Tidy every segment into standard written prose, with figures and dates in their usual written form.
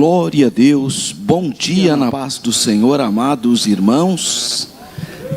Glória a Deus, bom dia na paz do Senhor, amados irmãos.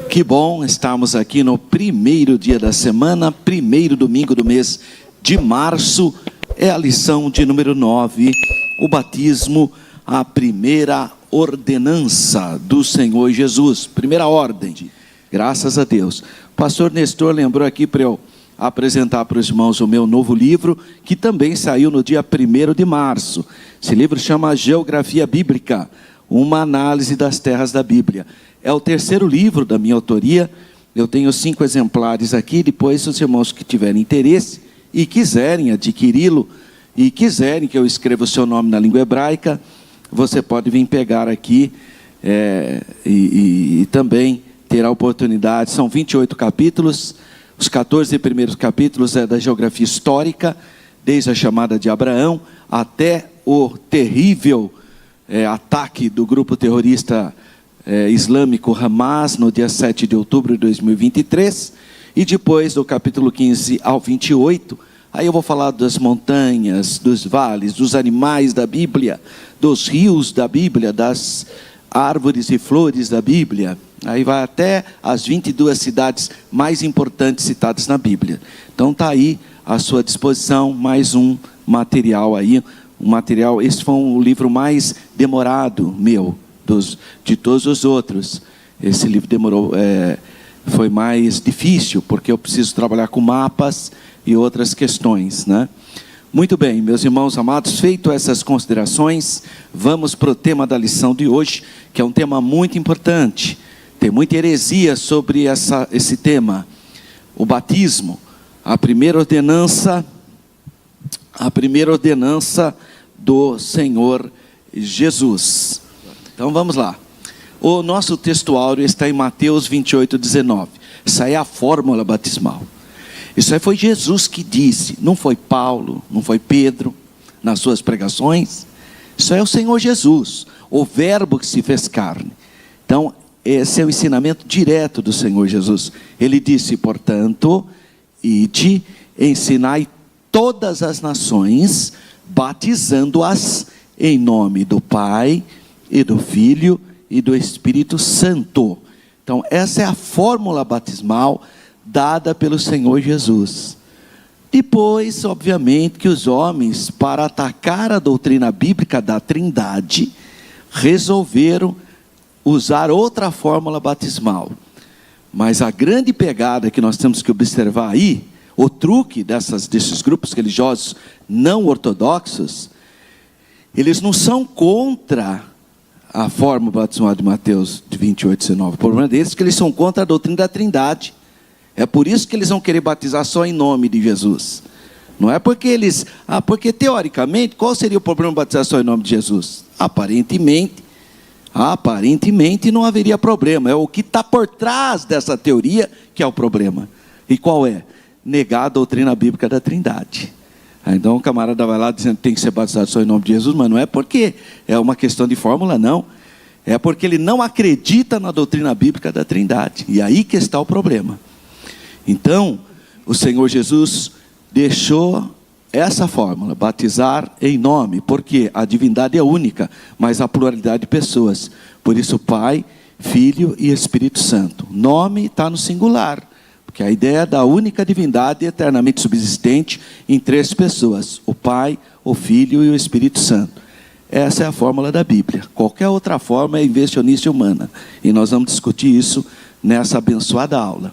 Que bom estarmos aqui no primeiro dia da semana, primeiro domingo do mês de março. É a lição de número 9, o batismo, a primeira ordenança do Senhor Jesus, primeira ordem. Graças a Deus. O pastor Nestor lembrou aqui para eu apresentar para os irmãos o meu novo livro, que também saiu no dia 1º de março. Esse livro chama Geografia Bíblica, uma análise das terras da Bíblia. É o terceiro livro da minha autoria. Eu tenho 5 exemplares aqui. Depois, os irmãos que tiverem interesse e quiserem adquiri-lo, e quiserem que eu escreva o seu nome na língua hebraica, você pode vir pegar aqui e também ter a oportunidade. São 28 capítulos. Os 14 primeiros capítulos é da geografia histórica, desde a chamada de Abraão até o terrível ataque do grupo terrorista islâmico Hamas no dia 7 de outubro de 2023. E depois do capítulo 15 ao 28, aí eu vou falar das montanhas, dos vales, dos animais da Bíblia, dos rios da Bíblia, das árvores e flores da Bíblia. Aí vai até as 22 cidades mais importantes citadas na Bíblia. Então está aí à sua disposição mais um material aí. Esse foi o livro mais demorado meu, de todos os outros. Esse livro foi mais difícil, porque eu preciso trabalhar com mapas e outras questões, né? Muito bem, meus irmãos amados, feito essas considerações, vamos para o tema da lição de hoje, que é um tema muito importante. Tem muita heresia sobre esse tema, o batismo, a primeira ordenança do Senhor Jesus. Então vamos lá. O nosso textuário está em Mateus 28:19. Essa é a fórmula batismal. Isso aí foi Jesus que disse, não foi Paulo, não foi Pedro, nas suas pregações. Isso é o Senhor Jesus, o verbo que se fez carne. Então, esse é o ensinamento direto do Senhor Jesus. Ele disse, portanto, ide, ensinai todas as nações, batizando-as em nome do Pai, e do Filho, e do Espírito Santo. Então, essa é a fórmula batismal dada pelo Senhor Jesus. Depois, obviamente, que os homens, para atacar a doutrina bíblica da Trindade, resolveram usar outra fórmula batismal. Mas a grande pegada que nós temos que observar aí, o truque desses grupos religiosos não ortodoxos, eles não são contra a fórmula batismal de Mateus 28:19. O problema deles é que eles são contra a doutrina da Trindade. É por isso que eles vão querer batizar só em nome de Jesus. Não é porque porque teoricamente, qual seria o problema de batizar só em nome de Jesus? Aparentemente não haveria problema. É o que está por trás dessa teoria que é o problema. E qual é? Negar a doutrina bíblica da Trindade. Então o camarada vai lá dizendo que tem que ser batizado só em nome de Jesus, mas não é porque é uma questão de fórmula, não. É porque ele não acredita na doutrina bíblica da Trindade. E aí que está o problema. Então, o Senhor Jesus deixou essa fórmula, batizar em nome, porque a divindade é única, mas a pluralidade de pessoas. Por isso, Pai, Filho e Espírito Santo. Nome está no singular, porque a ideia da única divindade eternamente subsistente em 3 pessoas: o Pai, o Filho e o Espírito Santo. Essa é a fórmula da Bíblia. Qualquer outra forma é invencionice humana. E nós vamos discutir isso nessa abençoada aula.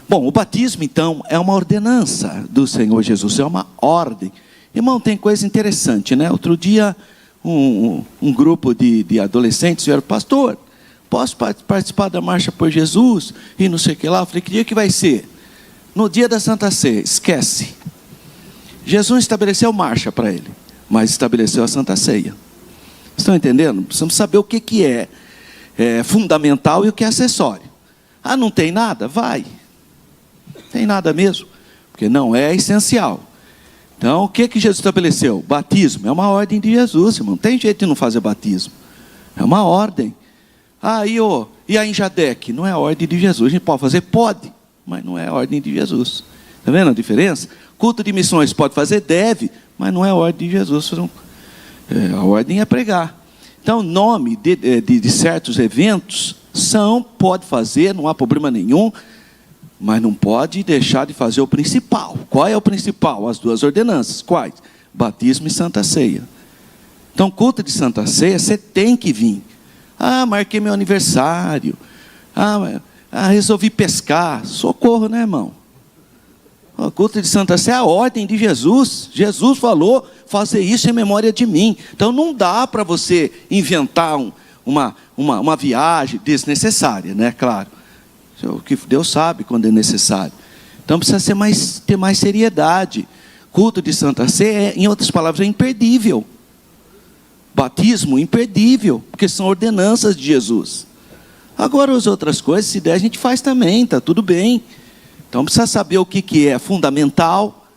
Bom, o batismo, então, é uma ordenança do Senhor Jesus, é uma ordem. Irmão, tem coisa interessante, né? Outro dia, um grupo de adolescentes vieram, pastor, posso participar da Marcha por Jesus? E não sei o que lá. Eu falei, que dia que vai ser? No dia da Santa Ceia. Esquece. Jesus estabeleceu marcha para ele, mas estabeleceu a Santa Ceia. Estão entendendo? Precisamos saber o que é fundamental e o que é acessório. Ah, não tem nada? Vai. Tem nada mesmo, porque não é essencial. Então, o que Jesus estabeleceu? Batismo, é uma ordem de Jesus, irmão. Não tem jeito de não fazer batismo. É uma ordem. E a Injadec? Não é a ordem de Jesus. A gente pode fazer? Pode, mas não é a ordem de Jesus. Está vendo a diferença? Culto de missões pode fazer? Deve, mas não é a ordem de Jesus. A ordem é pregar. Então, nome de certos eventos pode fazer, não há problema nenhum, mas não pode deixar de fazer o principal. Qual é o principal? As duas ordenanças. Quais? Batismo e Santa Ceia. Então, culto de Santa Ceia, você tem que vir. Marquei meu aniversário. Resolvi pescar. Socorro, né, irmão? O culto de Santa Ceia é a ordem de Jesus. Jesus falou, fazer isso em memória de mim. Então não dá para você inventar uma viagem desnecessária, né? Claro. O que Deus sabe quando é necessário. Então precisa ter mais seriedade. Culto de Santa Ceia, em outras palavras, é imperdível. Batismo, imperdível, porque são ordenanças de Jesus. Agora as outras coisas, se der, a gente faz também, está tudo bem. Então precisa saber o que é fundamental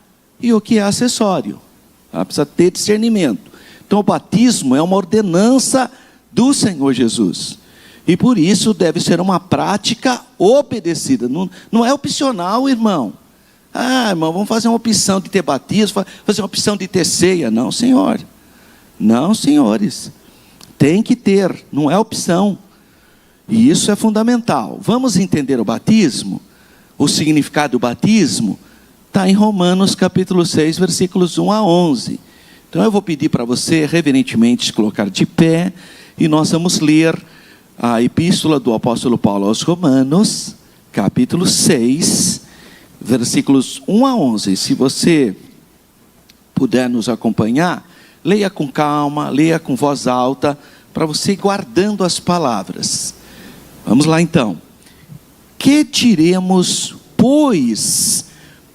e o que é acessório. Precisa ter discernimento. Então o batismo é uma ordenança do Senhor Jesus. E por isso deve ser uma prática obedecida. Não é opcional, irmão. Irmão, vamos fazer uma opção de ter batismo, fazer uma opção de ter ceia. Não, senhor. Não, senhores. Tem que ter, não é opção. E isso é fundamental. Vamos entender o batismo? O significado do batismo está em Romanos capítulo 6, versículos 1 a 11. Então eu vou pedir para você reverentemente se colocar de pé e nós vamos ler a epístola do apóstolo Paulo aos Romanos, capítulo 6, versículos 1 a 11. Se você puder nos acompanhar, leia com calma, leia com voz alta, para você ir guardando as palavras. Vamos lá então. Que diremos, pois?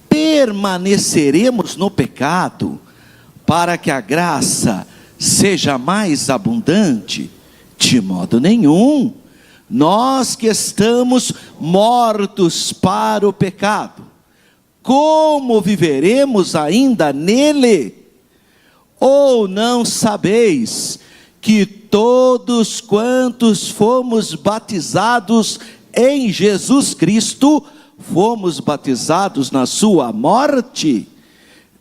Permaneceremos no pecado, para que a graça seja mais abundante? De modo nenhum. Nós que estamos mortos para o pecado, como viveremos ainda nele? Ou não sabeis que todos quantos fomos batizados em Jesus Cristo, fomos batizados na sua morte?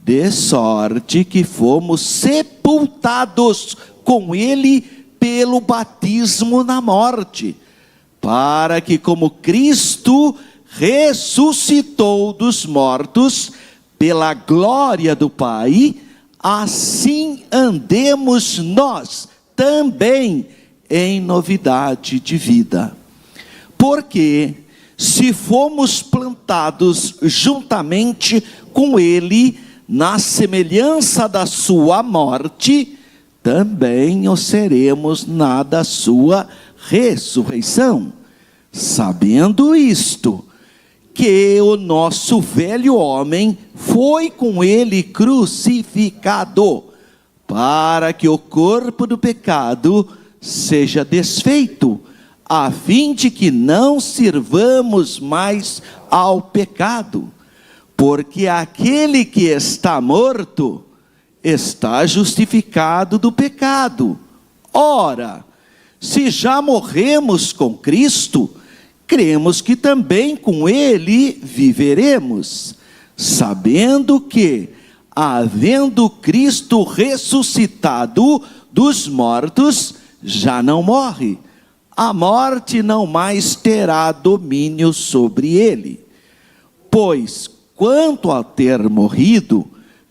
De sorte que fomos sepultados com ele pelo batismo na morte, para que como Cristo ressuscitou dos mortos pela glória do Pai, assim andemos nós também em novidade de vida. Porque se fomos plantados juntamente com ele na semelhança da sua morte, também o seremos na da sua ressurreição. Sabendo isto, que o nosso velho homem foi com ele crucificado, para que o corpo do pecado seja desfeito, a fim de que não sirvamos mais ao pecado. Porque aquele que está morto está justificado do pecado. Ora, se já morremos com Cristo, cremos que também com ele viveremos, sabendo que, havendo Cristo ressuscitado dos mortos, já não morre. A morte não mais terá domínio sobre ele. Pois, quanto a ter morrido,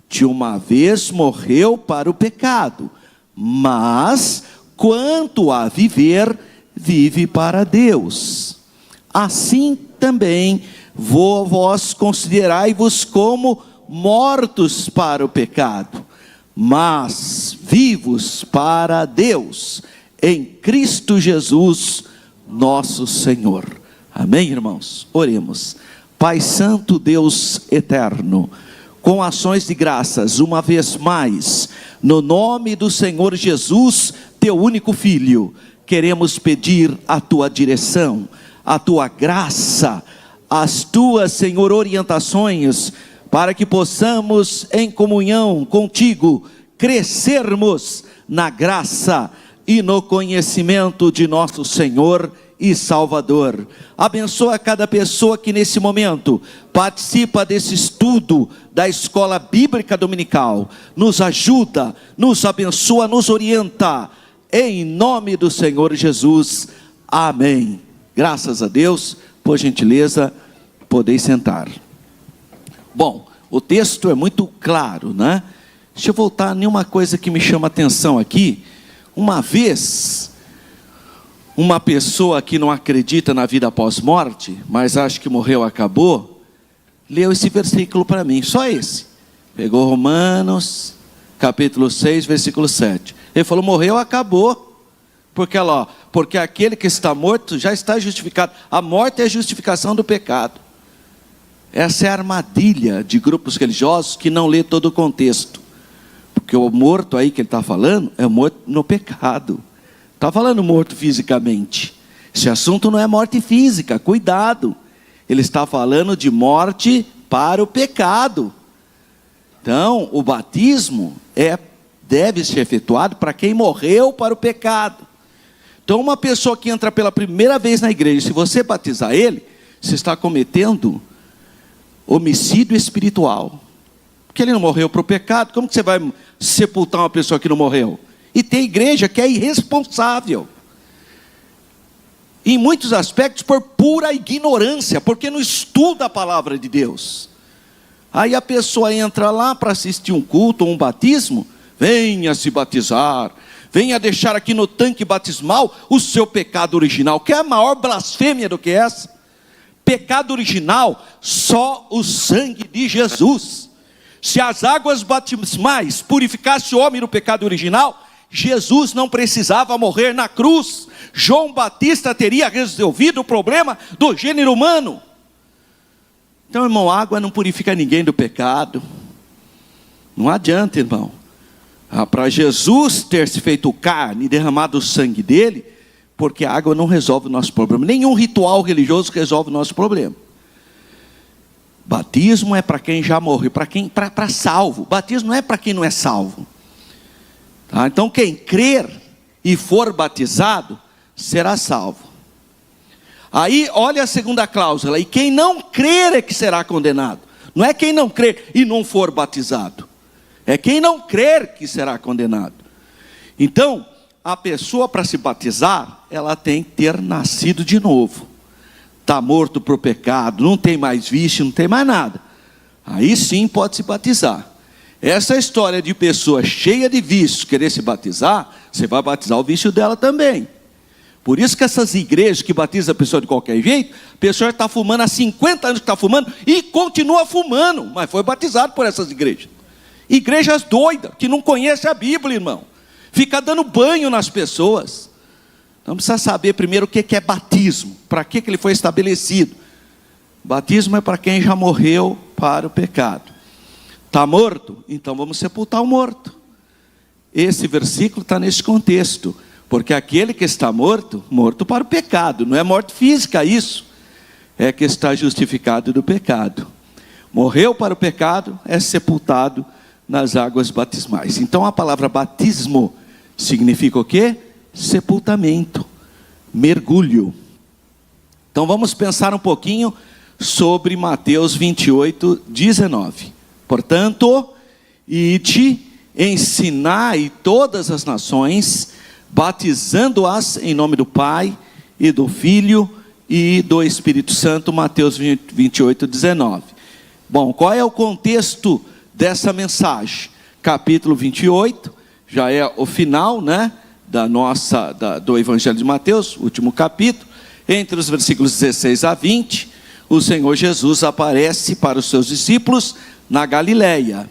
de uma vez morreu para o pecado, mas, quanto a viver, vive para Deus. Assim também, vós considerai-vos como mortos para o pecado, mas vivos para Deus, em Cristo Jesus, nosso Senhor. Amém, irmãos? Oremos. Pai Santo, Deus eterno, com ações de graças, uma vez mais, no nome do Senhor Jesus, teu único Filho, queremos pedir a tua direção, a tua graça, as tuas, Senhor, orientações, para que possamos, em comunhão contigo, crescermos na graça e no conhecimento de nosso Senhor e Salvador. Abençoa cada pessoa que nesse momento participa desse estudo da Escola Bíblica Dominical. Nos ajuda, nos abençoa, nos orienta. Em nome do Senhor Jesus. Amém. Graças a Deus. Por gentileza, podeis sentar. Bom, o texto é muito claro, né? Deixa eu voltar em uma coisa que me chama a atenção aqui. Uma vez, uma pessoa que não acredita na vida após morte, mas acha que morreu, acabou, leu esse versículo para mim, só esse. Pegou Romanos, capítulo 6, versículo 7. Ele falou, morreu, acabou. Porque aquele que está morto já está justificado. A morte é a justificação do pecado. Essa é a armadilha de grupos religiosos que não lê todo o contexto. Porque o morto aí que ele está falando é morto no pecado. Está falando morto fisicamente. Esse assunto não é morte física, cuidado. Ele está falando de morte para o pecado. Então, o batismo deve ser efetuado para quem morreu para o pecado. Então, uma pessoa que entra pela primeira vez na igreja, se você batizar ele, você está cometendo homicídio espiritual. Porque ele não morreu para o pecado, como que você vai sepultar uma pessoa que não morreu? E tem igreja que é irresponsável. Em muitos aspectos por pura ignorância, porque não estuda a palavra de Deus. Aí a pessoa entra lá para assistir um culto ou um batismo, venha se batizar, venha deixar aqui no tanque batismal o seu pecado original. Que é a maior blasfêmia do que essa? Pecado original, só o sangue de Jesus. Se as águas batismais purificassem o homem do pecado original, Jesus não precisava morrer na cruz. João Batista teria resolvido o problema do gênero humano. Então, irmão, água não purifica ninguém do pecado. Não adianta, irmão. Para Jesus ter se feito carne e derramado o sangue dele, porque a água não resolve o nosso problema. Nenhum ritual religioso resolve o nosso problema. Batismo é para quem já morreu, para salvo. Batismo não é para quem não é salvo. Tá? Então, quem crer e for batizado, será salvo. Aí, olha a segunda cláusula. E quem não crer é que será condenado. Não é quem não crer e não for batizado. É quem não crer que será condenado. Então, a pessoa para se batizar, ela tem que ter nascido de novo. Está morto para o pecado, não tem mais vício, não tem mais nada. Aí sim pode se batizar. Essa história de pessoa cheia de vício querer se batizar, você vai batizar o vício dela também. Por isso que essas igrejas que batizam a pessoa de qualquer jeito, a pessoa está fumando há 50 anos que está fumando e continua fumando, mas foi batizado por essas igrejas. Igrejas doidas, que não conhecem a Bíblia, irmão. Fica dando banho nas pessoas. Então precisa saber primeiro o que é batismo. Para que ele foi estabelecido. Batismo é para quem já morreu para o pecado. Está morto? Então vamos sepultar o morto. Esse versículo está nesse contexto. Porque aquele que está morto, morto para o pecado. Não é morte física isso. É que está justificado do pecado. Morreu para o pecado, é sepultado nas águas batismais. Então a palavra batismo significa o quê? Sepultamento, mergulho. Então vamos pensar um pouquinho sobre Mateus 28, 19. Portanto, ide, ensinai todas as nações, batizando-as em nome do Pai, e do Filho, e do Espírito Santo. Mateus 28, 19. Bom, qual é o contexto dessa mensagem? Capítulo 28, já é o final, né, do Evangelho de Mateus, último capítulo. Entre os versículos 16 a 20, o Senhor Jesus aparece para os seus discípulos na Galileia.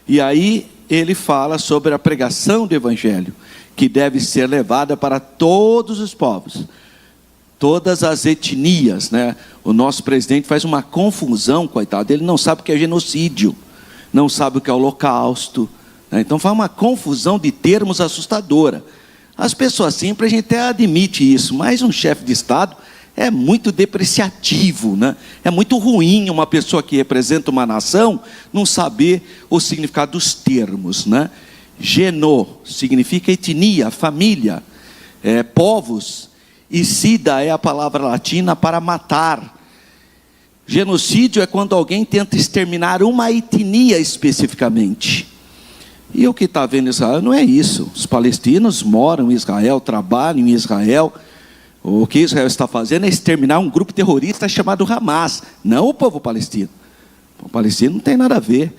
E aí ele fala sobre a pregação do Evangelho, que deve ser levada para todos os povos, todas as etnias, né? O nosso presidente faz uma confusão, coitado, ele não sabe o que é genocídio, não sabe o que é holocausto, né? Então faz uma confusão de termos assustadora. As pessoas simples, a gente até admite isso, mas um chefe de Estado é muito depreciativo, né? É muito ruim uma pessoa que representa uma nação não saber o significado dos termos, né? Geno significa etnia, família, povos. e sida é a palavra latina para matar. Genocídio é quando alguém tenta exterminar uma etnia especificamente. E o que está vendo em Israel não é isso. Os palestinos moram em Israel, trabalham em Israel. O que Israel está fazendo é exterminar um grupo terrorista chamado Hamas, não o povo palestino. O palestino não tem nada a ver.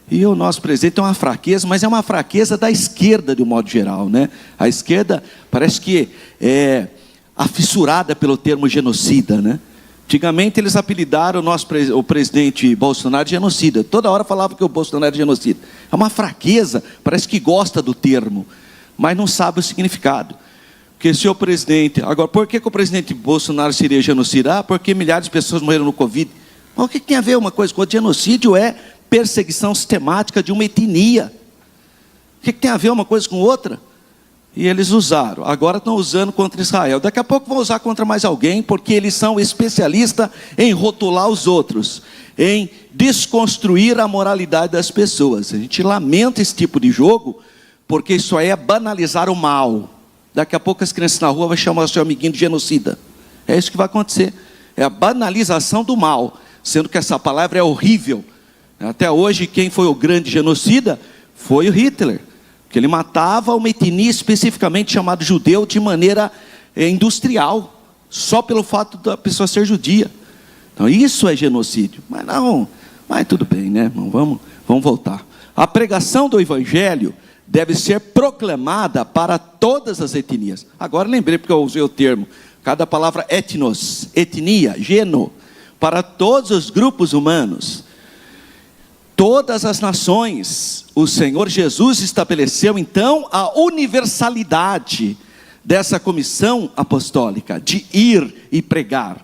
E o nosso presidente tem uma fraqueza, mas é uma fraqueza da esquerda de um modo geral, né? A esquerda parece que é afissurada pelo termo genocida, né? Antigamente eles apelidaram o presidente Bolsonaro de genocida. Toda hora falava que o Bolsonaro é genocida. É uma fraqueza, parece que gosta do termo, mas não sabe o significado. Porque se o presidente... Agora, por que o presidente Bolsonaro seria genocida? Ah, porque milhares de pessoas morreram no Covid. Mas o que tem a ver uma coisa com outra? Genocídio é perseguição sistemática de uma etnia. O que tem a ver uma coisa com outra? E eles usaram, agora estão usando contra Israel. Daqui a pouco vão usar contra mais alguém, porque eles são especialistas em rotular os outros, em desconstruir a moralidade das pessoas. A gente lamenta esse tipo de jogo, porque isso aí é banalizar o mal. Daqui a pouco as crianças na rua vão chamar o seu amiguinho de genocida. É isso que vai acontecer. É a banalização do mal, sendo que essa palavra é horrível. Até hoje, quem foi o grande genocida foi o Hitler. Porque ele matava uma etnia especificamente chamada judeu de maneira industrial, só pelo fato da pessoa ser judia. Então isso é genocídio. Mas não, mas tudo bem, né, irmão? Vamos voltar. A pregação do evangelho deve ser proclamada para todas as etnias. Agora lembrei porque eu usei o termo, cada palavra etnos, etnia, geno, para todos os grupos humanos. Todas as nações, o Senhor Jesus estabeleceu então a universalidade dessa comissão apostólica, de ir e pregar.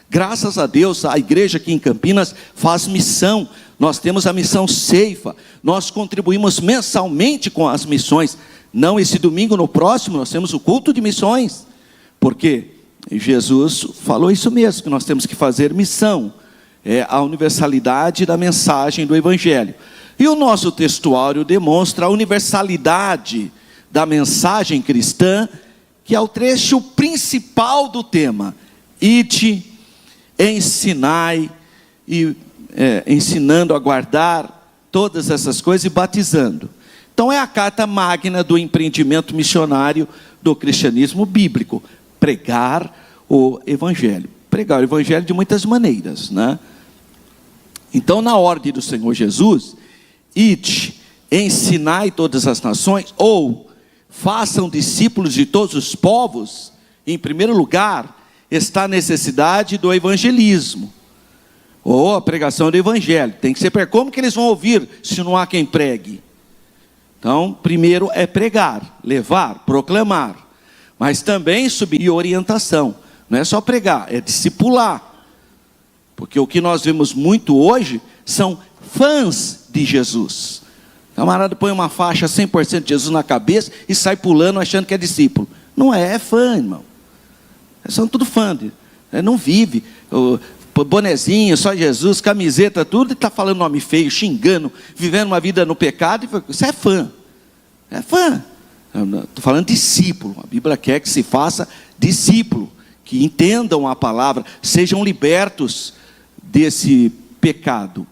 Graças a Deus, a igreja aqui em Campinas faz missão, nós temos a missão Ceifa, nós contribuímos mensalmente com as missões. Não esse domingo, no próximo, nós temos o culto de missões, porque Jesus falou isso mesmo, que nós temos que fazer missão. É a universalidade da mensagem do Evangelho. E o nosso textuário demonstra a universalidade da mensagem cristã, que é o trecho principal do tema. Ide, ensinai, ensinando a guardar todas essas coisas e batizando. Então é a carta magna do empreendimento missionário do cristianismo bíblico. Pregar o Evangelho. Pregar o Evangelho de muitas maneiras, né? Então, na ordem do Senhor Jesus, ide, ensinai todas as nações, ou façam discípulos de todos os povos. Em primeiro lugar, está a necessidade do evangelismo, ou a pregação do evangelho. Tem que ser, como que eles vão ouvir, se não há quem pregue? Então, primeiro é pregar, levar, proclamar, mas também subir orientação. Não é só pregar, é discipular. Porque o que nós vemos muito hoje são fãs de Jesus. O camarada põe uma faixa 100% de Jesus na cabeça e sai pulando achando que é discípulo. Não é, é fã, irmão. São tudo fã. Não vive. Bonezinho, só Jesus, camiseta, tudo, e está falando nome feio, xingando, vivendo uma vida no pecado. Isso é fã. É fã. Estou falando discípulo. A Bíblia quer que se faça discípulo. Que entendam a palavra, sejam libertos desse pecado.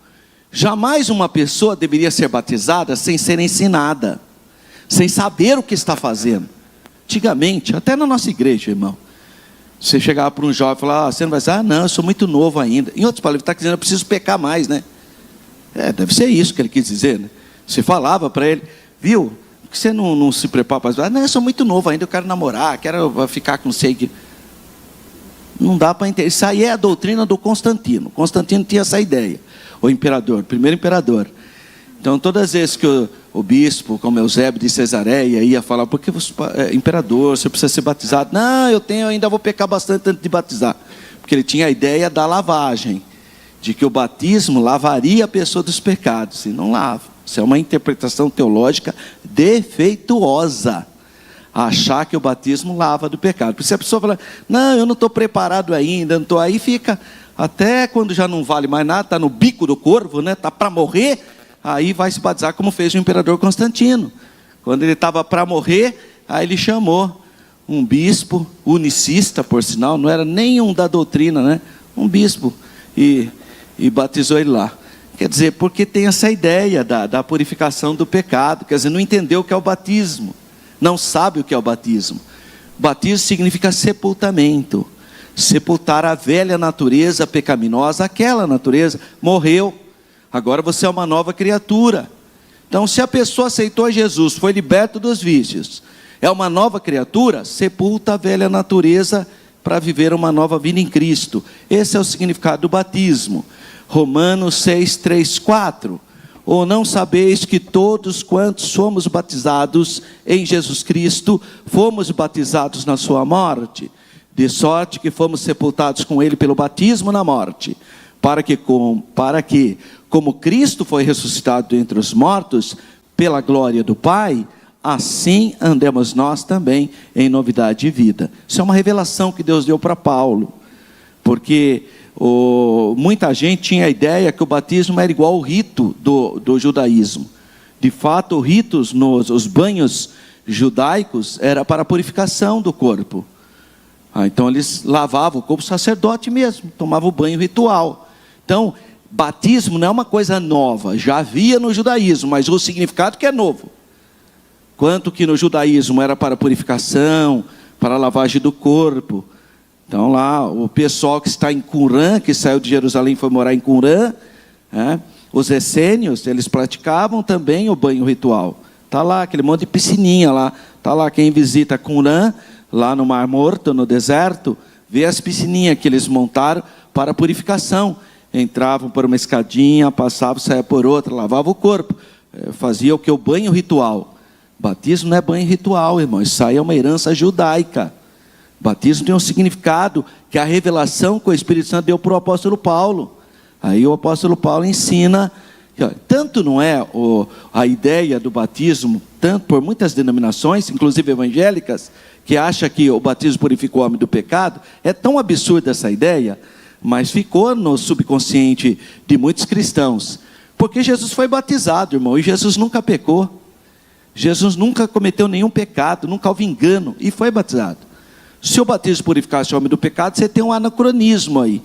Jamais uma pessoa deveria ser batizada sem ser ensinada, sem saber o que está fazendo. Antigamente, até na nossa igreja, irmão, você chegava para um jovem e falava, você não vai dizer, não, eu sou muito novo ainda. Em outras palavras, ele está dizendo, eu preciso pecar mais, né? Deve ser isso que ele quis dizer, né? Você falava para ele, viu, por que você não se prepara para dizer, não, eu sou muito novo ainda, eu quero namorar, quero ficar com sei que... Não dá para entender. Isso aí é a doutrina do Constantino. Constantino tinha essa ideia. O imperador, o primeiro imperador. Então, todas as vezes que o bispo, como Eusébio de Cesareia, ia falar, porque você, imperador, você precisa ser batizado. Não, eu ainda vou pecar bastante antes de batizar. Porque ele tinha a ideia da lavagem. De que o batismo lavaria a pessoa dos pecados. E não lava. Isso é uma interpretação teológica defeituosa. Achar que o batismo lava do pecado. Por isso a pessoa fala, não, eu não estou preparado ainda, não estou aí, fica até quando já não vale mais nada, está no bico do corvo, né? Está para morrer, aí vai se batizar como fez o imperador Constantino. Quando ele estava para morrer, aí ele chamou um bispo, unicista por sinal, não era nenhum da doutrina, né? Um bispo, e batizou ele lá. Quer dizer, porque tem essa ideia da purificação do pecado, quer dizer, não entendeu o que é o batismo, não sabe o que é o batismo. Batismo significa sepultamento, sepultar a velha natureza pecaminosa, aquela natureza morreu, agora você é uma nova criatura. Então, se a pessoa aceitou Jesus, foi liberto dos vícios, é uma nova criatura, sepulta a velha natureza para viver uma nova vida em Cristo. Esse é o significado do batismo. Romanos 6, 3, 4. Ou não sabeis que todos quantos somos batizados em Jesus Cristo, fomos batizados na sua morte? De sorte que fomos sepultados com ele pelo batismo na morte, para que como Cristo foi ressuscitado entre os mortos, pela glória do Pai, assim andemos nós também em novidade de vida. Isso é uma revelação que Deus deu para Paulo, porque muita gente tinha a ideia que o batismo era igual ao rito do judaísmo. De fato, os banhos judaicos era para a purificação do corpo. Então eles lavavam o corpo, sacerdote mesmo, tomava o banho ritual. Então, batismo não é uma coisa nova, já havia no judaísmo, mas o significado que é novo. Quanto que no judaísmo era para purificação, para a lavagem do corpo. Então lá, o pessoal que está em Qumran, que saiu de Jerusalém e foi morar em Qumran, os essênios, eles praticavam também o banho ritual. Está lá, aquele monte de piscininha lá. Está lá, quem visita Qumran, lá no Mar Morto, no deserto, vê as piscininhas que eles montaram para purificação. Entravam por uma escadinha, passavam, saia por outra, lavavam o corpo. Fazia o que? O banho ritual. Batismo não é banho ritual, irmão. Isso aí é uma herança judaica. Batismo tem um significado que a revelação que o Espírito Santo deu para o apóstolo Paulo. Aí o apóstolo Paulo ensina, tanto não é a ideia do batismo, tanto por muitas denominações, inclusive evangélicas, que acha que o batismo purifica o homem do pecado. É tão absurda essa ideia, mas ficou no subconsciente de muitos cristãos. Porque Jesus foi batizado, irmão, e Jesus nunca pecou. Jesus nunca cometeu nenhum pecado, nunca houve engano, e foi batizado. Se o batismo purificasse o homem do pecado, você tem um anacronismo aí.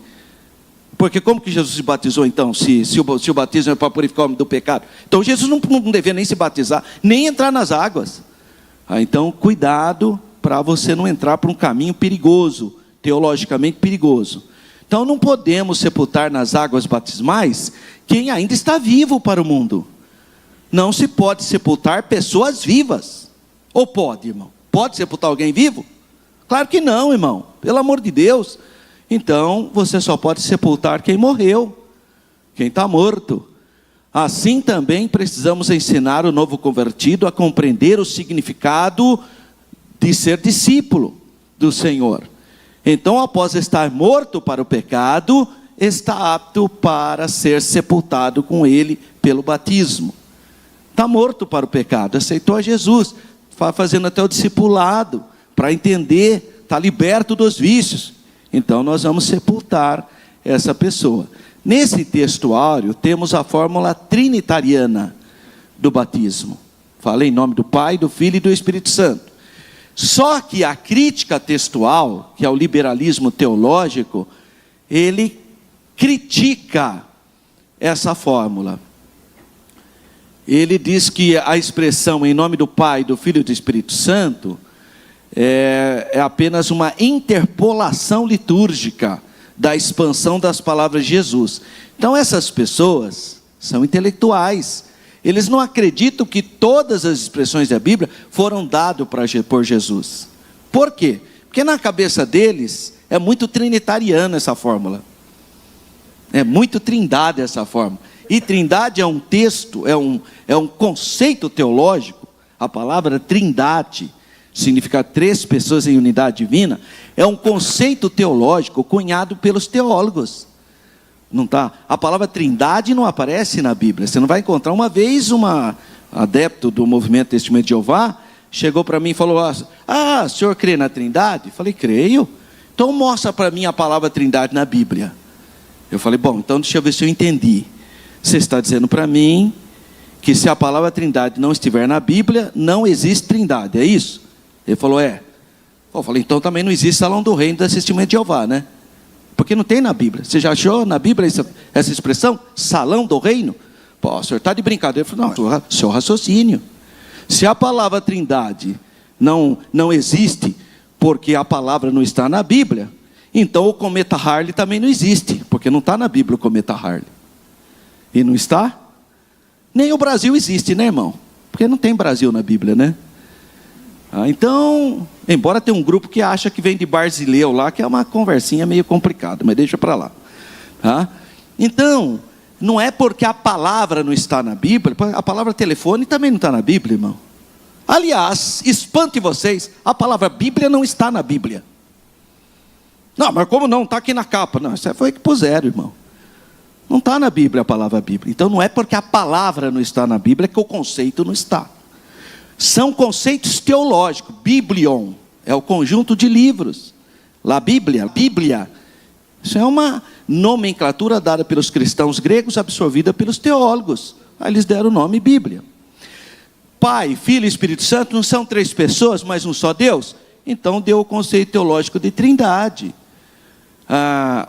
Porque como que Jesus se batizou então, se o batismo é para purificar o homem do pecado? Então Jesus não devia nem se batizar, nem entrar nas águas. Então cuidado para você não entrar por um caminho perigoso, teologicamente perigoso. Então não podemos sepultar nas águas batismais quem ainda está vivo para o mundo. Não se pode sepultar pessoas vivas. Ou pode, irmão? Pode sepultar alguém vivo? Claro que não, irmão. Pelo amor de Deus. Então, você só pode sepultar quem morreu, quem está morto. Assim também precisamos ensinar o novo convertido a compreender o significado de ser discípulo do Senhor. Então, após estar morto para o pecado, está apto para ser sepultado com ele pelo batismo. Está morto para o pecado, aceitou a Jesus, fazendo até o discipulado, para entender, está liberto dos vícios. Então nós vamos sepultar essa pessoa. Nesse textuário temos a fórmula trinitariana do batismo. Fala em nome do Pai, do Filho e do Espírito Santo. Só que a crítica textual, que é o liberalismo teológico, ele critica essa fórmula. Ele diz que a expressão em nome do Pai, do Filho e do Espírito Santo é apenas uma interpolação litúrgica da expansão das palavras de Jesus. Então essas pessoas são intelectuais. Eles não acreditam que todas as expressões da Bíblia foram dadas por Jesus. Por quê? Porque na cabeça deles é muito trinitariana essa fórmula. É muito trindade essa fórmula. E trindade é um texto, é um conceito teológico. A palavra trindade significa três pessoas em unidade divina. É um conceito teológico cunhado pelos teólogos. Não tá? A palavra trindade não aparece na Bíblia. Você não vai encontrar. Uma vez uma adepto do movimento Testemunho de Jeová chegou para mim e falou: o senhor crê na trindade? Eu falei: creio. Então mostra para mim a palavra trindade na Bíblia. Eu falei: bom, então deixa eu ver se eu entendi. Você está dizendo para mim que se a palavra trindade não estiver na Bíblia, não existe trindade, é isso? Ele falou: Eu falei, então também não existe salão do reino da Testemunha de Jeová, né? Porque não tem na Bíblia. Você já achou na Bíblia essa expressão? Salão do reino? Pô, o senhor está de brincadeira. Eu falei, não, seu raciocínio. Se a palavra trindade não existe porque a palavra não está na Bíblia, então o cometa Halley também não existe, porque não está na Bíblia o cometa Halley. E não está? Nem o Brasil existe, né, irmão? Porque não tem Brasil na Bíblia, né? Então, embora tenha um grupo que acha que vem de Barzileu lá, que é uma conversinha meio complicada, mas deixa para lá. Então, não é porque a palavra não está na Bíblia, a palavra telefone também não está na Bíblia, irmão. Aliás, espante vocês, a palavra Bíblia não está na Bíblia. Não, mas como não? Está aqui na capa. Não, isso foi que puseram, irmão. Não está na Bíblia a palavra Bíblia. Então não é porque a palavra não está na Bíblia que o conceito não está. São conceitos teológicos. Biblion é o conjunto de livros. La Bíblia. Isso é uma nomenclatura dada pelos cristãos gregos, absorvida pelos teólogos. Aí eles deram o nome Bíblia. Pai, Filho e Espírito Santo não são três pessoas, mas um só Deus? Então deu o conceito teológico de trindade.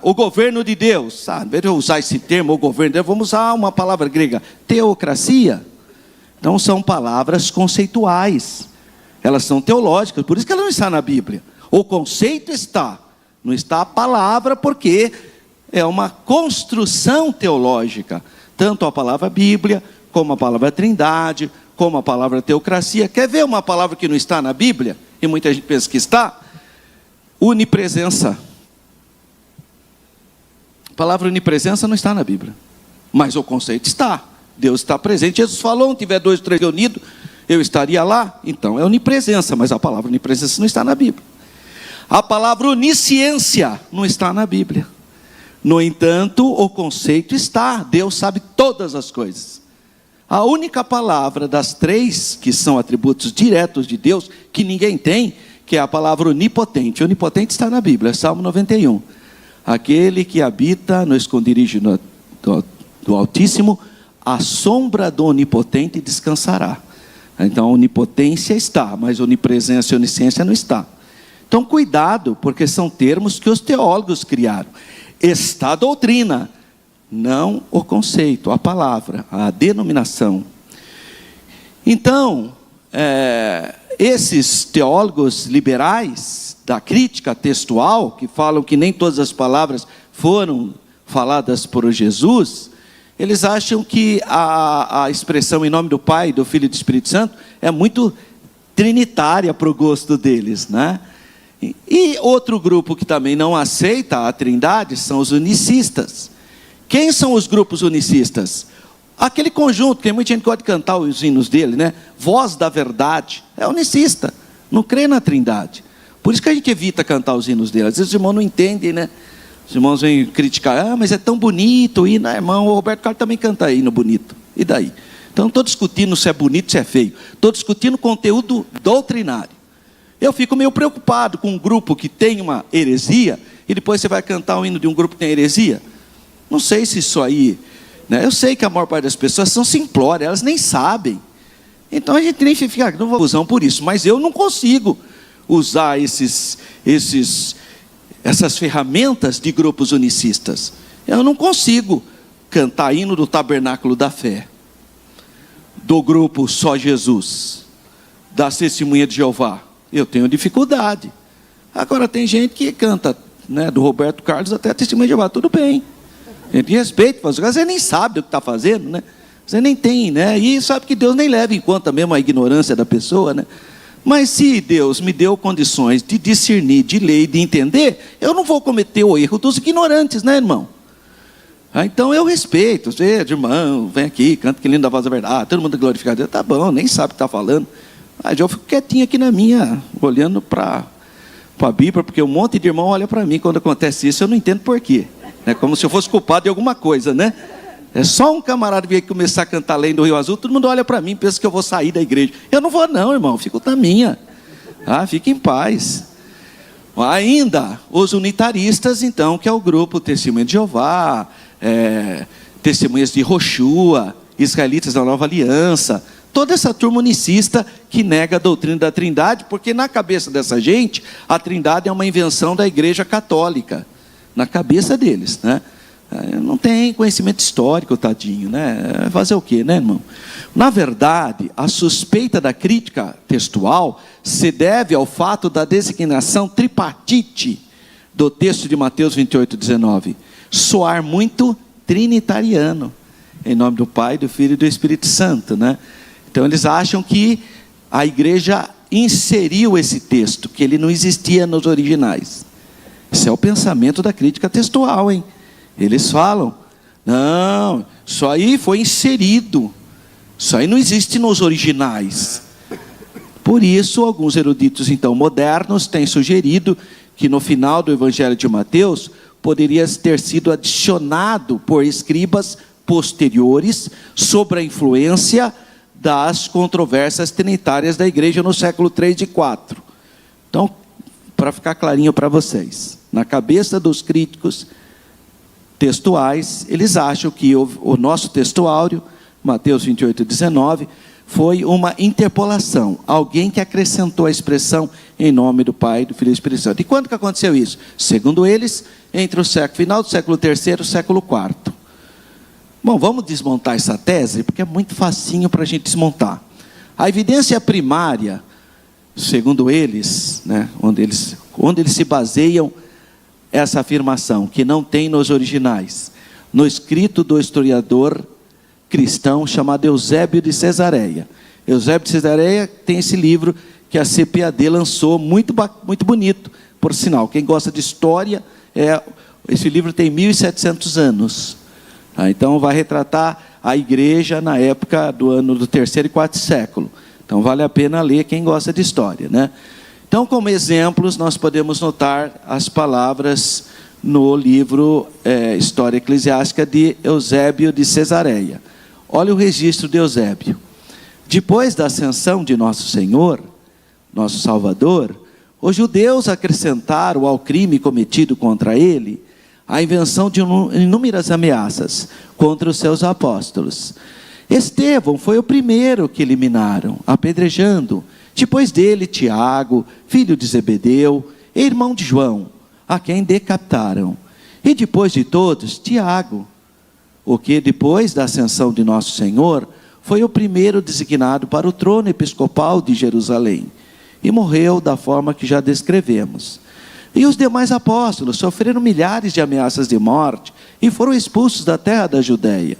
O governo de Deus, em vez de eu usar esse termo, o governo de Deus, vamos usar uma palavra grega, teocracia. Então são palavras conceituais, elas são teológicas, por isso que ela não está na Bíblia. O conceito está, não está a palavra, porque é uma construção teológica, tanto a palavra Bíblia, como a palavra trindade, como a palavra teocracia. Quer ver uma palavra que não está na Bíblia? E muita gente pensa que está? Onipresença. A palavra onipresença não está na Bíblia, mas o conceito está. Deus está presente. Jesus falou, onde tiver 2 ou 3 reunidos, eu estaria lá. Então é onipresença, mas a palavra onipresença não está na Bíblia. A palavra onisciência não está na Bíblia. No entanto, o conceito está. Deus sabe todas as coisas. A única palavra das 3 que são atributos diretos de Deus, que ninguém tem, que é a palavra onipotente. Onipotente está na Bíblia, Salmo 91. Aquele que habita no esconderijo do Altíssimo, a sombra do Onipotente descansará. Então a onipotência está, mas onipresença e onisciência não está. Então cuidado, porque são termos que os teólogos criaram. Está a doutrina, não o conceito, a palavra, a denominação. Então, esses teólogos liberais da crítica textual, que falam que nem todas as palavras foram faladas por Jesus, eles acham que a expressão em nome do Pai, do Filho e do Espírito Santo é muito trinitária para o gosto deles, né? E outro grupo que também não aceita a trindade são os unicistas. Quem são os grupos unicistas? Aquele conjunto, que tem muita gente que gosta de cantar os hinos dele, né? Voz da Verdade, é unicista, não crê na trindade. Por isso que a gente evita cantar os hinos dele. Às vezes os irmãos não entendem, né? Os irmãos vêm criticar, mas é tão bonito o hino, irmão, o Roberto Carlos também canta hino bonito. E daí? Então não estou discutindo se é bonito, se é feio. Estou discutindo conteúdo doutrinário. Eu fico meio preocupado com um grupo que tem uma heresia, e depois você vai cantar o hino de um grupo que tem heresia. Não sei se isso aí, né? Eu sei que a maior parte das pessoas são simplórias, elas nem sabem. Então a gente nem fica, não vou usar por isso, mas eu não consigo usar essas ferramentas de grupos unicistas. Eu não consigo cantar hino do Tabernáculo da Fé, do grupo Só Jesus, da Testemunha de Jeová. Eu tenho dificuldade. Agora tem gente que canta, né, do Roberto Carlos até a Testemunha de Jeová, tudo bem. A gente respeita, mas você nem sabe o que está fazendo, né? Você nem tem, né? E sabe que Deus nem leva em conta mesmo a ignorância da pessoa, né? Mas se Deus me deu condições de discernir, de ler e de entender, eu não vou cometer o erro dos ignorantes, né, irmão? Então eu respeito. Você, irmão, vem aqui, canta que lindo da voz da verdade, todo mundo glorifica a Deus. Tá bom, nem sabe o que está falando. Mas eu fico quietinho aqui na minha, olhando para a Bíblia, porque um monte de irmão olha para mim quando acontece isso, eu não entendo por quê. É como se eu fosse culpado de alguma coisa, né? É só um camarada vir aqui começar a cantar Além do Rio Azul, todo mundo olha para mim e pensa que eu vou sair da igreja. Eu não vou não, irmão, fico na minha. Fique em paz. Ainda, os unitaristas, então, que é o grupo Testemunha de Jeová, Testemunhas de Roshua, Israelitas da Nova Aliança, Toda essa turma unicista que nega a doutrina da Trindade, porque na cabeça dessa gente, a Trindade é uma invenção da Igreja Católica. Na cabeça deles, né? Não tem conhecimento histórico, tadinho, né? Fazer o quê, né, irmão? Na verdade, a suspeita da crítica textual se deve ao fato da designação tripartite do texto de Mateus 28:19 soar muito trinitariano, em nome do Pai, do Filho e do Espírito Santo, né? Então eles acham que a igreja inseriu esse texto, que ele não existia nos originais. Esse é o pensamento da crítica textual, hein? Eles falam, não, isso aí foi inserido, isso aí não existe nos originais. Por isso, alguns eruditos então modernos têm sugerido que no final do Evangelho de Mateus poderia ter sido adicionado por escribas posteriores sobre a influência das controvérsias trinitárias da igreja no século 3 e 4. Então, para ficar clarinho para vocês, na cabeça dos críticos textuais, eles acham que o nosso texto áureo, Mateus 28:19, foi uma interpolação, alguém que acrescentou a expressão em nome do Pai, do Filho e do Espírito Santo. E quando que aconteceu isso? Segundo eles, entre o final do século 3 e o século 4. Bom, vamos desmontar essa tese, porque é muito facinho para a gente desmontar. A evidência primária, segundo eles, né, onde eles se baseiam essa afirmação, que não tem nos originais, no escrito do historiador cristão chamado Eusébio de Cesareia. Eusébio de Cesareia tem esse livro que a CPAD lançou, muito bonito, por sinal. Quem gosta de história, esse livro tem 1.700 anos. Então vai retratar a igreja na época do 3º e 4º século. Então vale a pena ler quem gosta de história, né? Então, como exemplos, nós podemos notar as palavras no livro História Eclesiástica de Eusébio de Cesareia. Olha o registro de Eusébio. Depois da ascensão de nosso Senhor, nosso Salvador, os judeus acrescentaram ao crime cometido contra ele a invenção de inúmeras ameaças contra os seus apóstolos. Estevão foi o primeiro que eliminaram, apedrejando. Depois dele, Tiago, filho de Zebedeu, irmão de João, a quem decapitaram. E depois de todos, Tiago, o que depois da ascensão de nosso Senhor, foi o primeiro designado para o trono episcopal de Jerusalém. E morreu da forma que já descrevemos. E os demais apóstolos sofreram milhares de ameaças de morte e foram expulsos da terra da Judéia.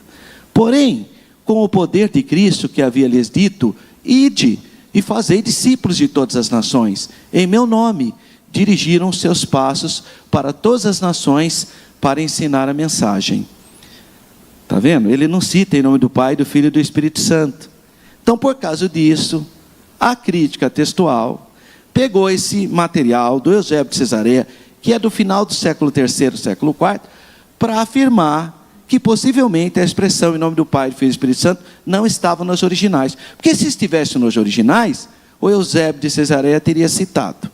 Porém, com o poder de Cristo que havia lhes dito, ide e fazei discípulos de todas as nações, em meu nome, dirigiram seus passos para todas as nações para ensinar a mensagem. Está vendo? Ele não cita em nome do Pai, do Filho e do Espírito Santo. Então, por causa disso, a crítica textual pegou esse material do Eusébio de Cesareia, que é do final do século 3º, século 4º, para afirmar que possivelmente a expressão em nome do Pai, do Filho e do Espírito Santo não estava nos originais. Porque se estivesse nos originais, o Eusébio de Cesareia teria citado.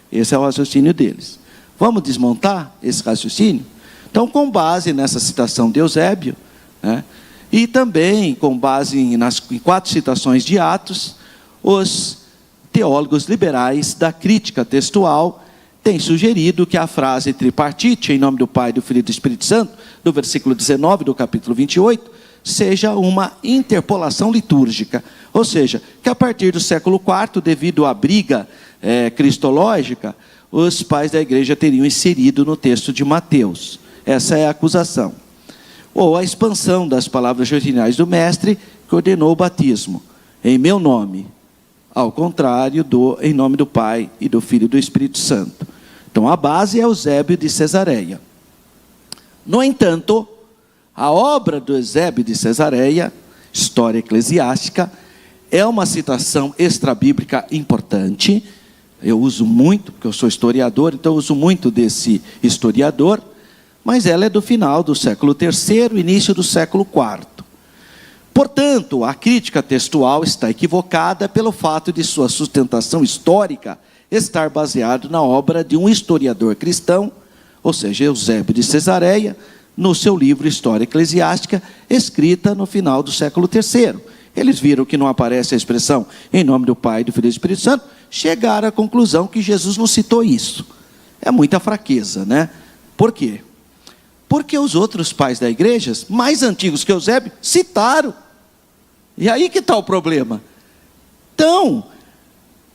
Esse é o raciocínio deles. Vamos desmontar esse raciocínio? Então, com base nessa citação de Eusébio, né, e também com base em 4 citações de Atos, os teólogos liberais da crítica textual têm sugerido que a frase tripartite, em nome do Pai, do Filho e do Espírito Santo, do versículo 19 do capítulo 28, seja uma interpolação litúrgica. Ou seja, que a partir do século IV, devido à briga cristológica, os pais da igreja teriam inserido no texto de Mateus. Essa é a acusação. Ou a expansão das palavras originais do mestre, que ordenou o batismo, em meu nome, ao contrário do em nome do Pai e do Filho e do Espírito Santo. Então a base é Eusébio de Cesareia. No entanto, a obra do Eusébio de Cesareia, História Eclesiástica, é uma citação extrabíblica importante. Eu uso muito, porque eu sou historiador, então eu uso muito desse historiador, mas ela é do final do século III, início do século IV. Portanto, a crítica textual está equivocada pelo fato de sua sustentação histórica estar baseada na obra de um historiador cristão, ou seja, Eusébio de Cesareia, no seu livro História Eclesiástica, escrita no final do século III. eles viram que não aparece a expressão em nome do Pai, do Filho e do Espírito Santo, chegaram à conclusão que Jesus não citou isso. É muita fraqueza, né? Por quê? Porque os outros pais da igreja, mais antigos que Eusébio, citaram. E aí que está o problema. Então,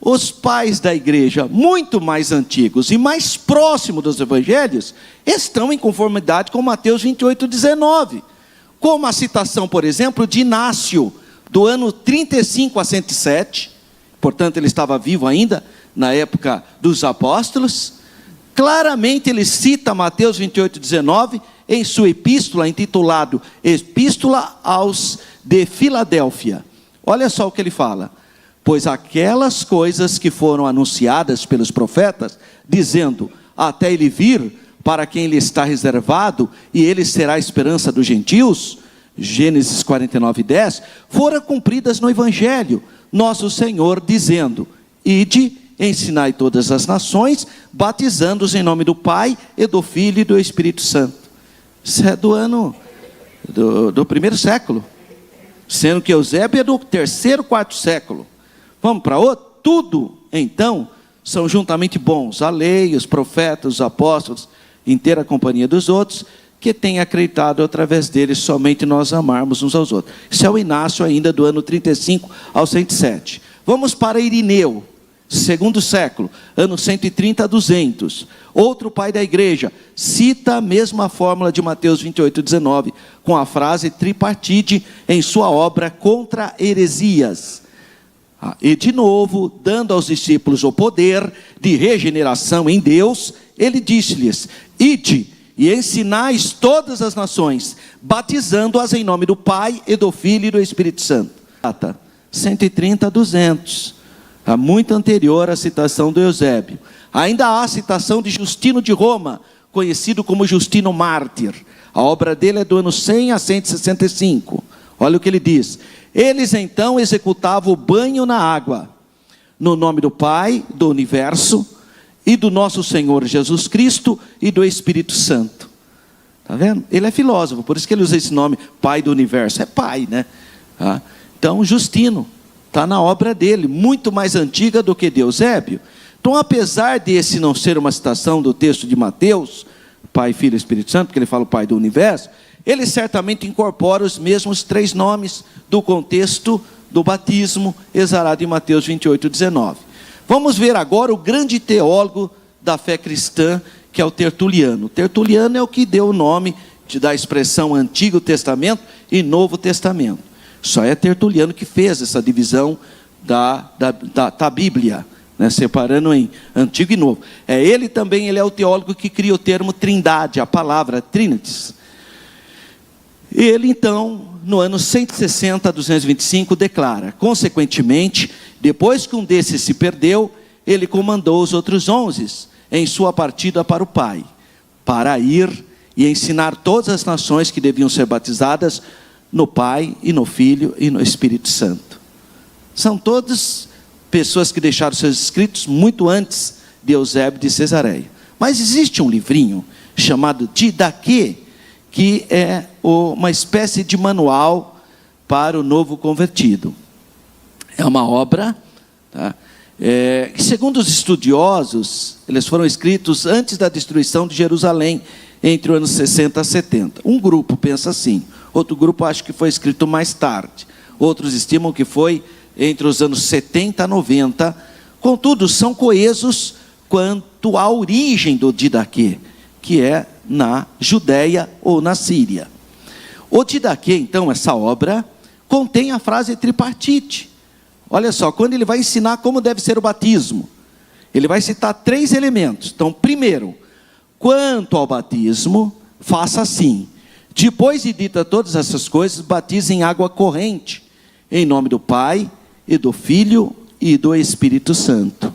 os pais da igreja, muito mais antigos e mais próximos dos evangelhos, estão em conformidade com Mateus 28, 19. Como a citação, por exemplo, de Inácio, do ano 35 a 107. Portanto, ele estava vivo ainda, na época dos apóstolos. Claramente ele cita Mateus 28, 19, em sua epístola, intitulado Epístola aos de Filadélfia. Olha só o que ele fala. Pois aquelas coisas que foram anunciadas pelos profetas, dizendo, até ele vir, para quem lhe está reservado, e ele será a esperança dos gentios, Gênesis 49, 10, foram cumpridas no Evangelho, nosso Senhor dizendo, ide, ensinai todas as nações, batizando-os em nome do Pai, e do Filho e do Espírito Santo. Isso é do ano, do primeiro século, sendo que Eusébio é do terceiro, quarto século. Vamos para outro? Tudo, então, são juntamente bons, a lei, os profetas, os apóstolos, inteira companhia dos outros, que tem acreditado através deles somente nós amarmos uns aos outros. Isso é o Inácio ainda do ano 35 ao 107. Vamos para Irineu, segundo século, ano 130 a 200. Outro pai da igreja, cita a mesma fórmula de Mateus 28, 19, com a frase tripartite em sua obra Contra Heresias. E de novo, dando aos discípulos o poder de regeneração em Deus, ele disse-lhes, ide e ensinais todas as nações, batizando-as em nome do Pai e do Filho e do Espírito Santo. 130 a 200, muito anterior à citação do Eusébio. Ainda há a citação de Justino de Roma, conhecido como Justino Mártir. A obra dele é do ano 100 a 165. Olha o que ele diz. Eles então executavam o banho na água, no nome do Pai, do universo, e do nosso Senhor Jesus Cristo e do Espírito Santo. Está vendo? Ele é filósofo, por isso que ele usa esse nome, Pai do universo. É pai, né? Então, Justino, está na obra dele, muito mais antiga do que de Eusébio. Então, apesar desse não ser uma citação do texto de Mateus, Pai, Filho e Espírito Santo, porque ele fala o Pai do universo, ele certamente incorpora os mesmos três nomes do contexto do batismo, exarado em Mateus 28, 19. Vamos ver agora o grande teólogo da fé cristã, que é o Tertuliano. Tertuliano é o que deu o nome da expressão Antigo Testamento e Novo Testamento. Só é Tertuliano que fez essa divisão da Bíblia, né, separando em Antigo e Novo. Ele também é o teólogo que cria o termo trindade, a palavra trinitas. Ele então, no ano 160 a 225, declara, consequentemente, depois que um desses se perdeu, ele comandou os outros 11 em sua partida para o Pai, para ir e ensinar todas as nações que deviam ser batizadas no Pai e no Filho e no Espírito Santo. São todas pessoas que deixaram seus escritos muito antes de Eusébio de Cesareia. Mas existe um livrinho chamado Didaquê, que é uma espécie de manual para o novo convertido. É uma obra, que segundo os estudiosos, eles foram escritos antes da destruição de Jerusalém, entre os anos 60 a 70. Um grupo pensa assim, outro grupo acha que foi escrito mais tarde. Outros estimam que foi entre os anos 70 a 90. Contudo, são coesos quanto à origem do Didaquê, que é na Judéia ou na Síria. O Didaquê, então, essa obra, contém a frase tripartite. Olha só, quando ele vai ensinar como deve ser o batismo, ele vai citar 3 elementos. Então, primeiro, quanto ao batismo, faça assim. Depois de dita todas essas coisas, batize em água corrente, em nome do Pai, e do Filho, e do Espírito Santo.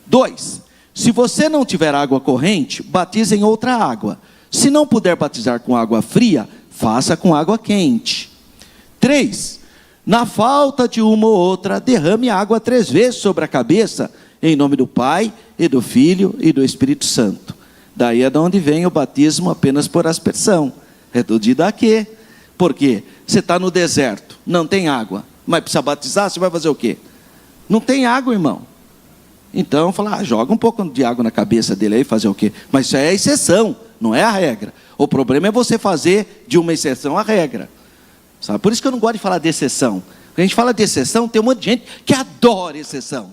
2, se você não tiver água corrente, batize em outra água. Se não puder batizar com água fria, faça com água quente. 3, na falta de uma ou outra, derrame água 3 vezes sobre a cabeça, em nome do Pai, e do Filho, e do Espírito Santo. Daí é de onde vem o batismo apenas por aspersão. É do Didaquê. Por quê? Você está no deserto, não tem água. Mas precisa batizar, você vai fazer o quê? Não tem água, irmão. Então, fala, joga um pouco de água na cabeça dele aí, fazer o quê? Mas isso é a exceção, não é a regra. O problema é você fazer de uma exceção a regra. Sabe? Por isso que eu não gosto de falar de exceção. Quando a gente fala de exceção, tem um monte de gente que adora exceção.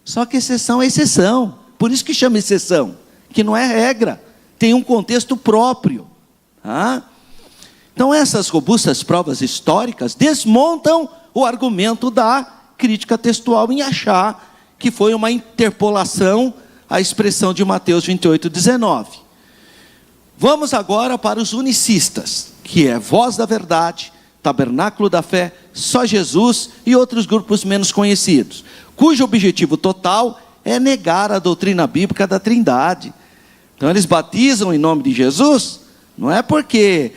Só que exceção é exceção. Por isso que chama exceção, que não é regra. Tem um contexto próprio. Tá? Então, essas robustas provas históricas desmontam o argumento da crítica textual em achar que foi uma interpolação à expressão de Mateus 28:19. Vamos agora para os unicistas, que é Voz da Verdade, Tabernáculo da Fé, Só Jesus e outros grupos menos conhecidos, cujo objetivo total é negar a doutrina bíblica da Trindade. Então eles batizam em nome de Jesus, não é porque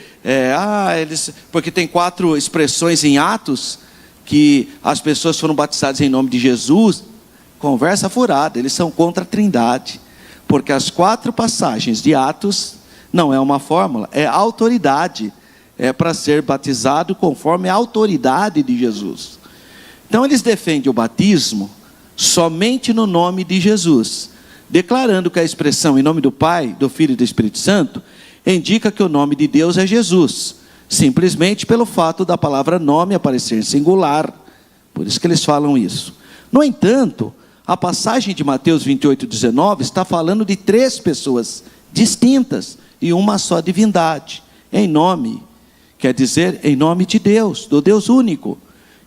porque tem 4 expressões em Atos que as pessoas foram batizadas em nome de Jesus. Conversa furada, eles são contra a Trindade, porque as 4 passagens de Atos não é uma fórmula, é autoridade, é para ser batizado conforme a autoridade de Jesus. Então eles defendem o batismo somente no nome de Jesus, declarando que a expressão em nome do Pai, do Filho e do Espírito Santo indica que o nome de Deus é Jesus, simplesmente pelo fato da palavra nome aparecer em singular. Por isso que eles falam isso. No entanto, a passagem de Mateus 28:19 está falando de 3 pessoas distintas e uma só divindade. Em nome, quer dizer em nome de Deus, do Deus único,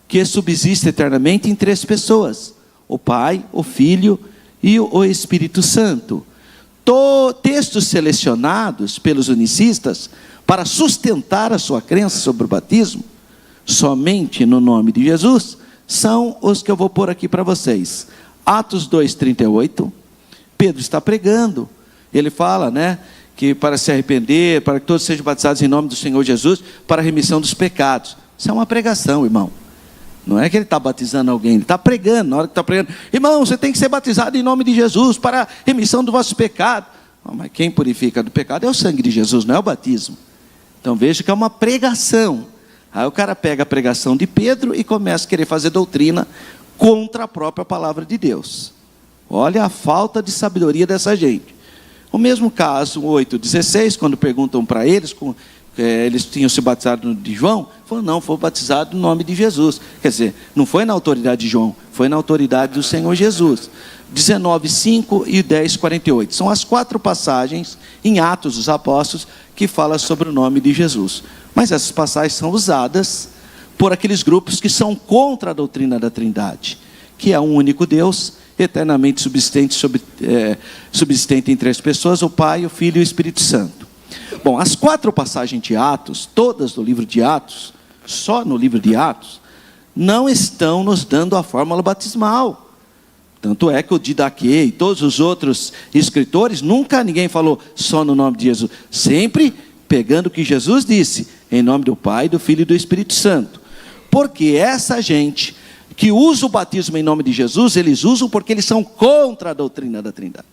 que subsiste eternamente em 3 pessoas: o Pai, o Filho e o Espírito Santo. Textos selecionados pelos unicistas para sustentar a sua crença sobre o batismo, somente no nome de Jesus, são os que eu vou pôr aqui para vocês. Atos 2:38, Pedro está pregando, ele fala, que para se arrepender, para que todos sejam batizados em nome do Senhor Jesus, para a remissão dos pecados. Isso é uma pregação, irmão. Não é que ele está batizando alguém, ele está pregando. Na hora que está pregando, irmão, você tem que ser batizado em nome de Jesus, para a remissão do vosso pecado. Mas quem purifica do pecado é o sangue de Jesus, não é o batismo. Então veja que é uma pregação. Aí o cara pega a pregação de Pedro e começa a querer fazer doutrina contra a própria palavra de Deus. Olha a falta de sabedoria dessa gente. O mesmo caso, 8:16, quando perguntam para eles, eles tinham se batizado de João, falou, não, foi batizado no nome de Jesus. Quer dizer, não foi na autoridade de João, foi na autoridade do Senhor Jesus. 19:5 e 10:48. São as 4 passagens em Atos dos Apóstolos que falam sobre o nome de Jesus. Mas essas passagens são usadas por aqueles grupos que são contra a doutrina da Trindade, que é um único Deus, eternamente subsistente em 3 pessoas, o Pai, o Filho e o Espírito Santo. Bom, as 4 passagens de Atos, todas do livro de Atos, só no livro de Atos, não estão nos dando a fórmula batismal. Tanto é que o Didaquê e todos os outros escritores, nunca ninguém falou só no nome de Jesus, sempre pegando o que Jesus disse, em nome do Pai, do Filho e do Espírito Santo. Porque essa gente que usa o batismo em nome de Jesus, eles usam porque eles são contra a doutrina da Trindade.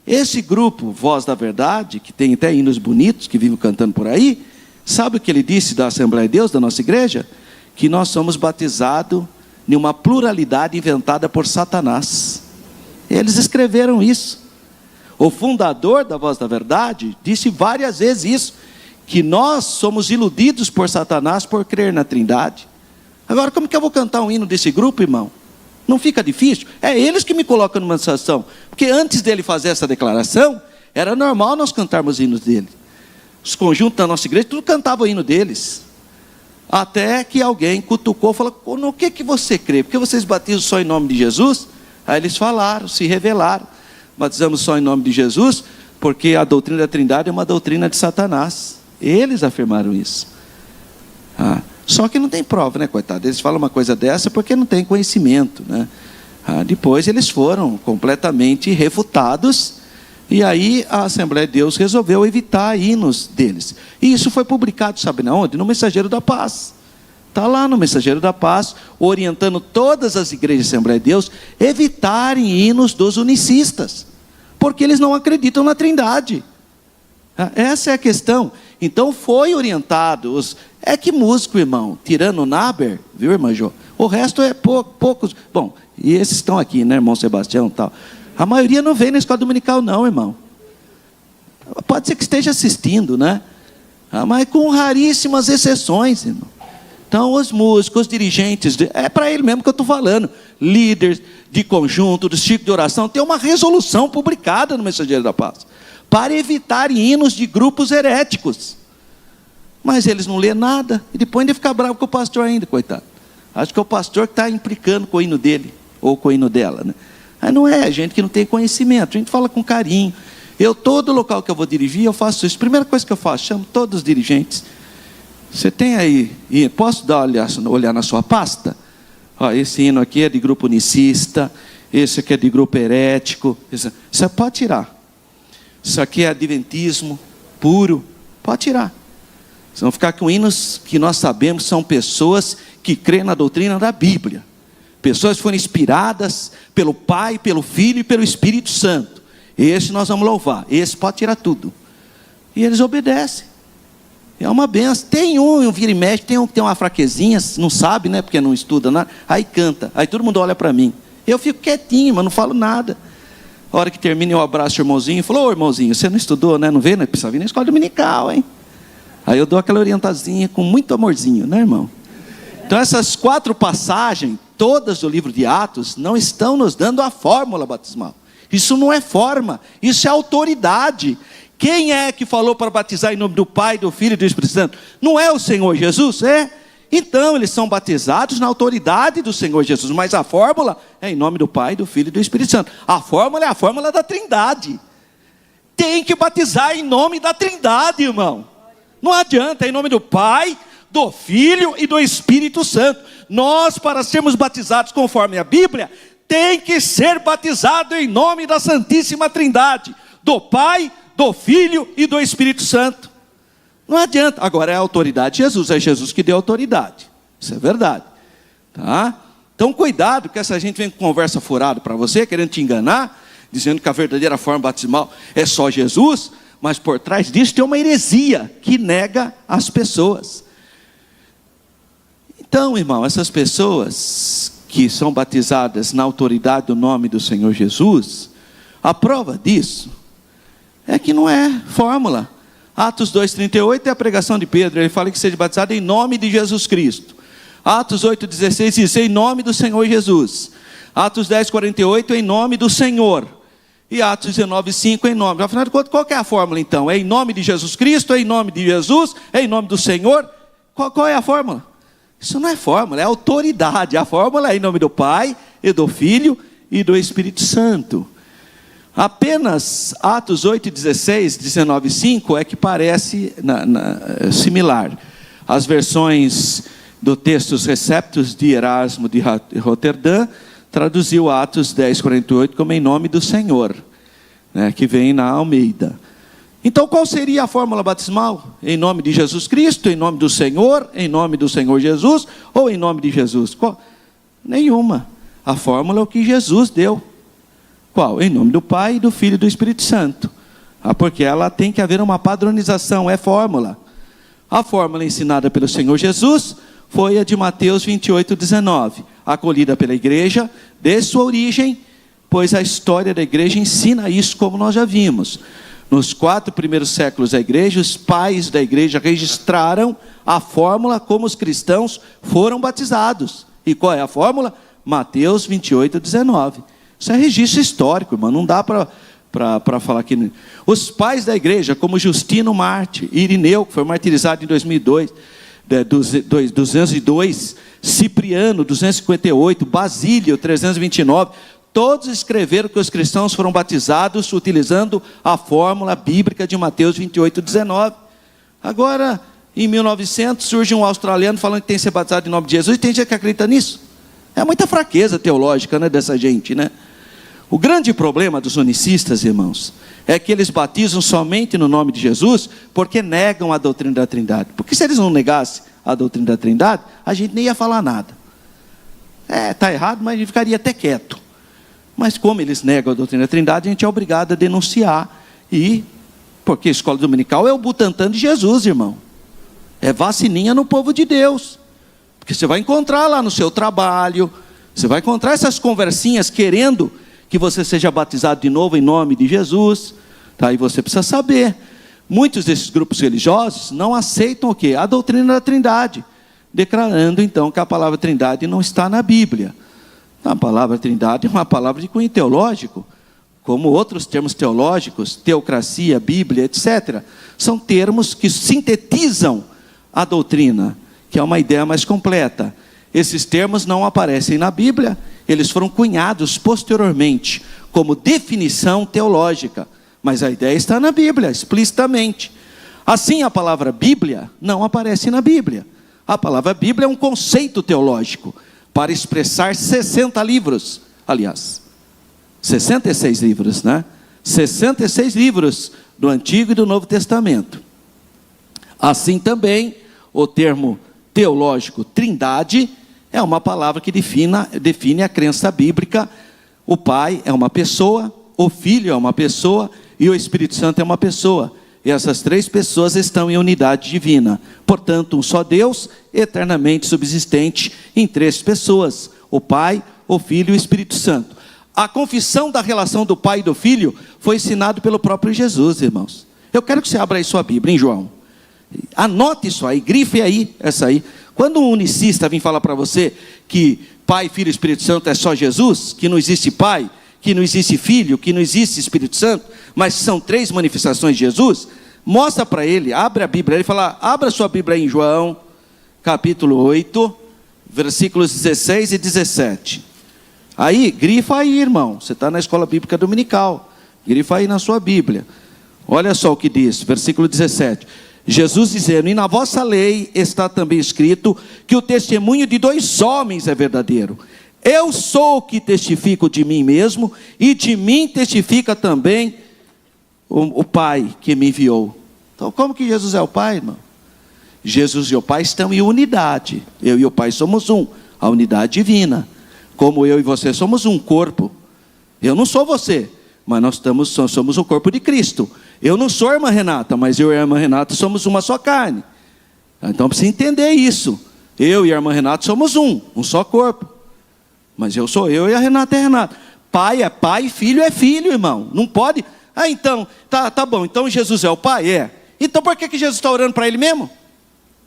Esse grupo, Voz da Verdade, que tem até hinos bonitos, que vivem cantando por aí, sabe o que ele disse da Assembleia de Deus, da nossa igreja? Que nós somos batizados em uma pluralidade inventada por Satanás. Eles escreveram isso. O fundador da Voz da Verdade disse várias vezes isso, que nós somos iludidos por Satanás por crer na Trindade. Agora, como que eu vou cantar um hino desse grupo, irmão? Não fica difícil? É eles que me colocam numa situação. Porque antes dele fazer essa declaração, era normal nós cantarmos hinos dele. Os conjuntos da nossa igreja, tudo cantava o hino deles. Até que alguém cutucou, falou, no que você crê? Porque vocês batizam só em nome de Jesus? Aí eles falaram, se revelaram. Batizamos só em nome de Jesus, porque a doutrina da Trindade é uma doutrina de Satanás. Eles afirmaram isso. Só que não tem prova, coitado? Eles falam uma coisa dessa porque não tem conhecimento, depois eles foram completamente refutados, e aí a Assembleia de Deus resolveu evitar hinos deles. E isso foi publicado, sabe na onde? No Mensageiro da Paz. Está lá no Mensageiro da Paz, orientando todas as igrejas da Assembleia de Deus evitarem hinos dos unicistas, porque eles não acreditam na Trindade. Essa é a questão. Então foi orientado É que músico, irmão, tirando o Naber, viu, irmã Jô? O resto é poucos. Bom, e esses estão aqui, né, irmão Sebastião e tal. A maioria não vem na escola dominical, não, irmão. Pode ser que esteja assistindo, né? Mas com raríssimas exceções, irmão. Então, os músicos, os dirigentes, é para ele mesmo que eu estou falando. Líderes de conjunto, do ciclo de oração, tem uma resolução publicada no Mensageiro da Paz para evitar hinos de grupos heréticos. Mas eles não lêem nada, e depois ainda fica bravo com o pastor ainda, coitado. Acho que é o pastor que está implicando com o hino dele, ou com o hino dela, né? Aí não é, gente que não tem conhecimento, a gente fala com carinho. Todo local que eu vou dirigir, eu faço isso. Primeira coisa que eu faço, chamo todos os dirigentes. Você tem aí, posso dar olhar na sua pasta? Ó, esse hino aqui é de grupo unicista, esse aqui é de grupo herético. Você pode tirar. Isso aqui é adventismo puro, pode tirar. Vocês vão ficar com hinos que nós sabemos são pessoas que creem na doutrina da Bíblia. Pessoas que foram inspiradas pelo Pai, pelo Filho e pelo Espírito Santo. Esse nós vamos louvar. Esse pode tirar tudo. E eles obedecem. É uma benção. Tem um vira e mexe, tem um que tem uma fraquezinha, não sabe, né? Porque não estuda nada. Aí canta. Aí todo mundo olha para mim. Eu fico quietinho, mas não falo nada. A hora que termina eu abraço o irmãozinho e falo: ô irmãozinho, você não estudou, né? Não vê, né? Precisa vir na escola dominical, hein? Aí eu dou aquela orientazinha com muito amorzinho, né, irmão? Então essas 4 passagens, todas do livro de Atos, não estão nos dando a fórmula batismal. Isso não é forma, isso é autoridade. Quem é que falou para batizar em nome do Pai, do Filho e do Espírito Santo? Não é o Senhor Jesus? É? Então eles são batizados na autoridade do Senhor Jesus, mas a fórmula é em nome do Pai, do Filho e do Espírito Santo. A fórmula é a fórmula da Trindade. Tem que batizar em nome da Trindade, irmão. Não adianta, é em nome do Pai, do Filho e do Espírito Santo. Nós, para sermos batizados conforme a Bíblia, tem que ser batizado em nome da Santíssima Trindade, do Pai, do Filho e do Espírito Santo. Não adianta. Agora é a autoridade de Jesus, é Jesus que deu autoridade. Isso é verdade. Tá? Então cuidado, que essa gente vem com conversa furada para você, querendo te enganar, dizendo que a verdadeira forma batismal é só Jesus, mas por trás disso tem uma heresia que nega as pessoas. Então, irmão, essas pessoas que são batizadas na autoridade do nome do Senhor Jesus, a prova disso é que não é fórmula. Atos 2,38 é a pregação de Pedro, ele fala que seja batizado em nome de Jesus Cristo. Atos 8,16 diz, em nome do Senhor Jesus. Atos 10,48, em nome do Senhor. E Atos 19,5, em nome. Afinal de contas, qual que é a fórmula então? É em nome de Jesus Cristo, é em nome de Jesus, é em nome do Senhor? Qual é a fórmula? Isso não é fórmula, é autoridade. A fórmula é em nome do Pai, e do Filho e do Espírito Santo. Apenas Atos 8,16, 19,5 é que parece similar. As versões do textos receptos de Erasmo de Roterdã traduziu Atos 10,48 como em nome do Senhor, né, que vem na Almeida. Então qual seria a fórmula batismal? Em nome de Jesus Cristo, em nome do Senhor, em nome do Senhor Jesus, ou em nome de Jesus? Qual? Nenhuma. A fórmula é o que Jesus deu. Qual? Em nome do Pai, do Filho e do Espírito Santo. Porque ela tem que haver uma padronização, é fórmula. A fórmula ensinada pelo Senhor Jesus foi a de Mateus 28,19. Acolhida pela igreja, desde sua origem, pois a história da igreja ensina isso, como nós já vimos. Nos 4 primeiros séculos da igreja, os pais da igreja registraram a fórmula como os cristãos foram batizados. E qual é a fórmula? Mateus 28,19. Isso é registro histórico, irmão, não dá para falar aqui. Os pais da igreja, como Justino Marte, Irineu, que foi martirizado em 2002, 202, Cipriano, 258, Basílio, 329, todos escreveram que os cristãos foram batizados utilizando a fórmula bíblica de Mateus 28,19. Agora, em 1900, surge um australiano falando que tem que ser batizado em nome de Jesus, e tem gente que acredita nisso. É muita fraqueza teológica, né, dessa gente, né? O grande problema dos unicistas, irmãos, é que eles batizam somente no nome de Jesus porque negam a doutrina da Trindade. Porque se eles não negassem a doutrina da Trindade, a gente nem ia falar nada. Está errado, mas a gente ficaria até quieto. Mas como eles negam a doutrina da Trindade, a gente é obrigado a denunciar. Porque a escola dominical é o Butantã de Jesus, irmão. É vacininha no povo de Deus. Porque você vai encontrar lá no seu trabalho, você vai encontrar essas conversinhas querendo que você seja batizado de novo em nome de Jesus. Tá? E você precisa saber. Muitos desses grupos religiosos não aceitam o quê? A doutrina da Trindade. Declarando então que a palavra Trindade não está na Bíblia. A palavra Trindade é uma palavra de cunho teológico, como outros termos teológicos, teocracia, Bíblia, etc. São termos que sintetizam a doutrina, que é uma ideia mais completa. Esses termos não aparecem na Bíblia, eles foram cunhados posteriormente como definição teológica, mas a ideia está na Bíblia, explicitamente. Assim, a palavra Bíblia não aparece na Bíblia. A palavra Bíblia é um conceito teológico para expressar 60 livros, aliás, 66 livros, né? 66 livros do Antigo e do Novo Testamento. Assim também, o termo teológico Trindade é uma palavra que define a crença bíblica. O Pai é uma pessoa, o Filho é uma pessoa e o Espírito Santo é uma pessoa. E essas três pessoas estão em unidade divina. Portanto, um só Deus, eternamente subsistente em três pessoas: o Pai, o Filho e o Espírito Santo. A confissão da relação do Pai e do Filho foi ensinado pelo próprio Jesus, irmãos. Eu quero que você abra aí sua Bíblia, em João. Anote isso aí, grife aí, essa aí. Quando um unicista vir falar para você que Pai, Filho e Espírito Santo é só Jesus, que não existe Pai, que não existe Filho, que não existe Espírito Santo, mas são três manifestações de Jesus, mostra para ele, abre a Bíblia, ele fala, abra sua Bíblia aí em João, capítulo 8, versículos 16 e 17. Aí, grifa aí, irmão, você está na escola bíblica dominical, grifa aí na sua Bíblia. Olha só o que diz, versículo 17. Jesus dizendo, e na vossa lei está também escrito que o testemunho de dois homens é verdadeiro. Eu sou o que testifico de mim mesmo, e de mim testifica também o Pai que me enviou. Então, como que Jesus é o Pai, irmão? Jesus e o Pai estão em unidade. Eu e o Pai somos um, a unidade divina. Como eu e você somos um corpo. Eu não sou você, mas nós somos o corpo de Cristo. Eu não sou a irmã Renata, mas eu e a irmã Renata somos uma só carne. Então precisa entender isso. Eu e a irmã Renata somos um só corpo. Mas eu sou eu e a Renata é a Renata. Pai é pai, filho é filho, irmão. Não pode. Ah, então, tá bom. Então Jesus é o Pai? É. Então por que Jesus está orando para ele mesmo?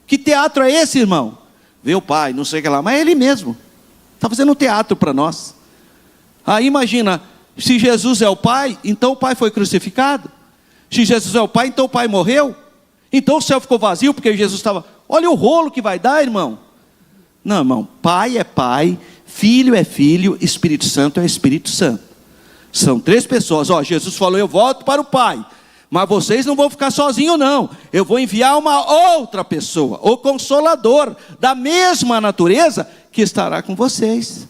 Que teatro é esse, irmão? Vê o Pai, não sei o que lá, mas é ele mesmo. Está fazendo um teatro para nós. Aí imagina, se Jesus é o Pai, então o Pai foi crucificado. Se Jesus é o Pai, então o Pai morreu. Então o céu ficou vazio porque Jesus estava... Olha o rolo que vai dar, irmão. Não, irmão, Pai é Pai, Filho é Filho, Espírito Santo é Espírito Santo. São três pessoas. Jesus falou, eu volto para o Pai, mas vocês não vão ficar sozinhos não. Eu vou enviar uma outra pessoa, o Consolador, da mesma natureza, que estará com vocês.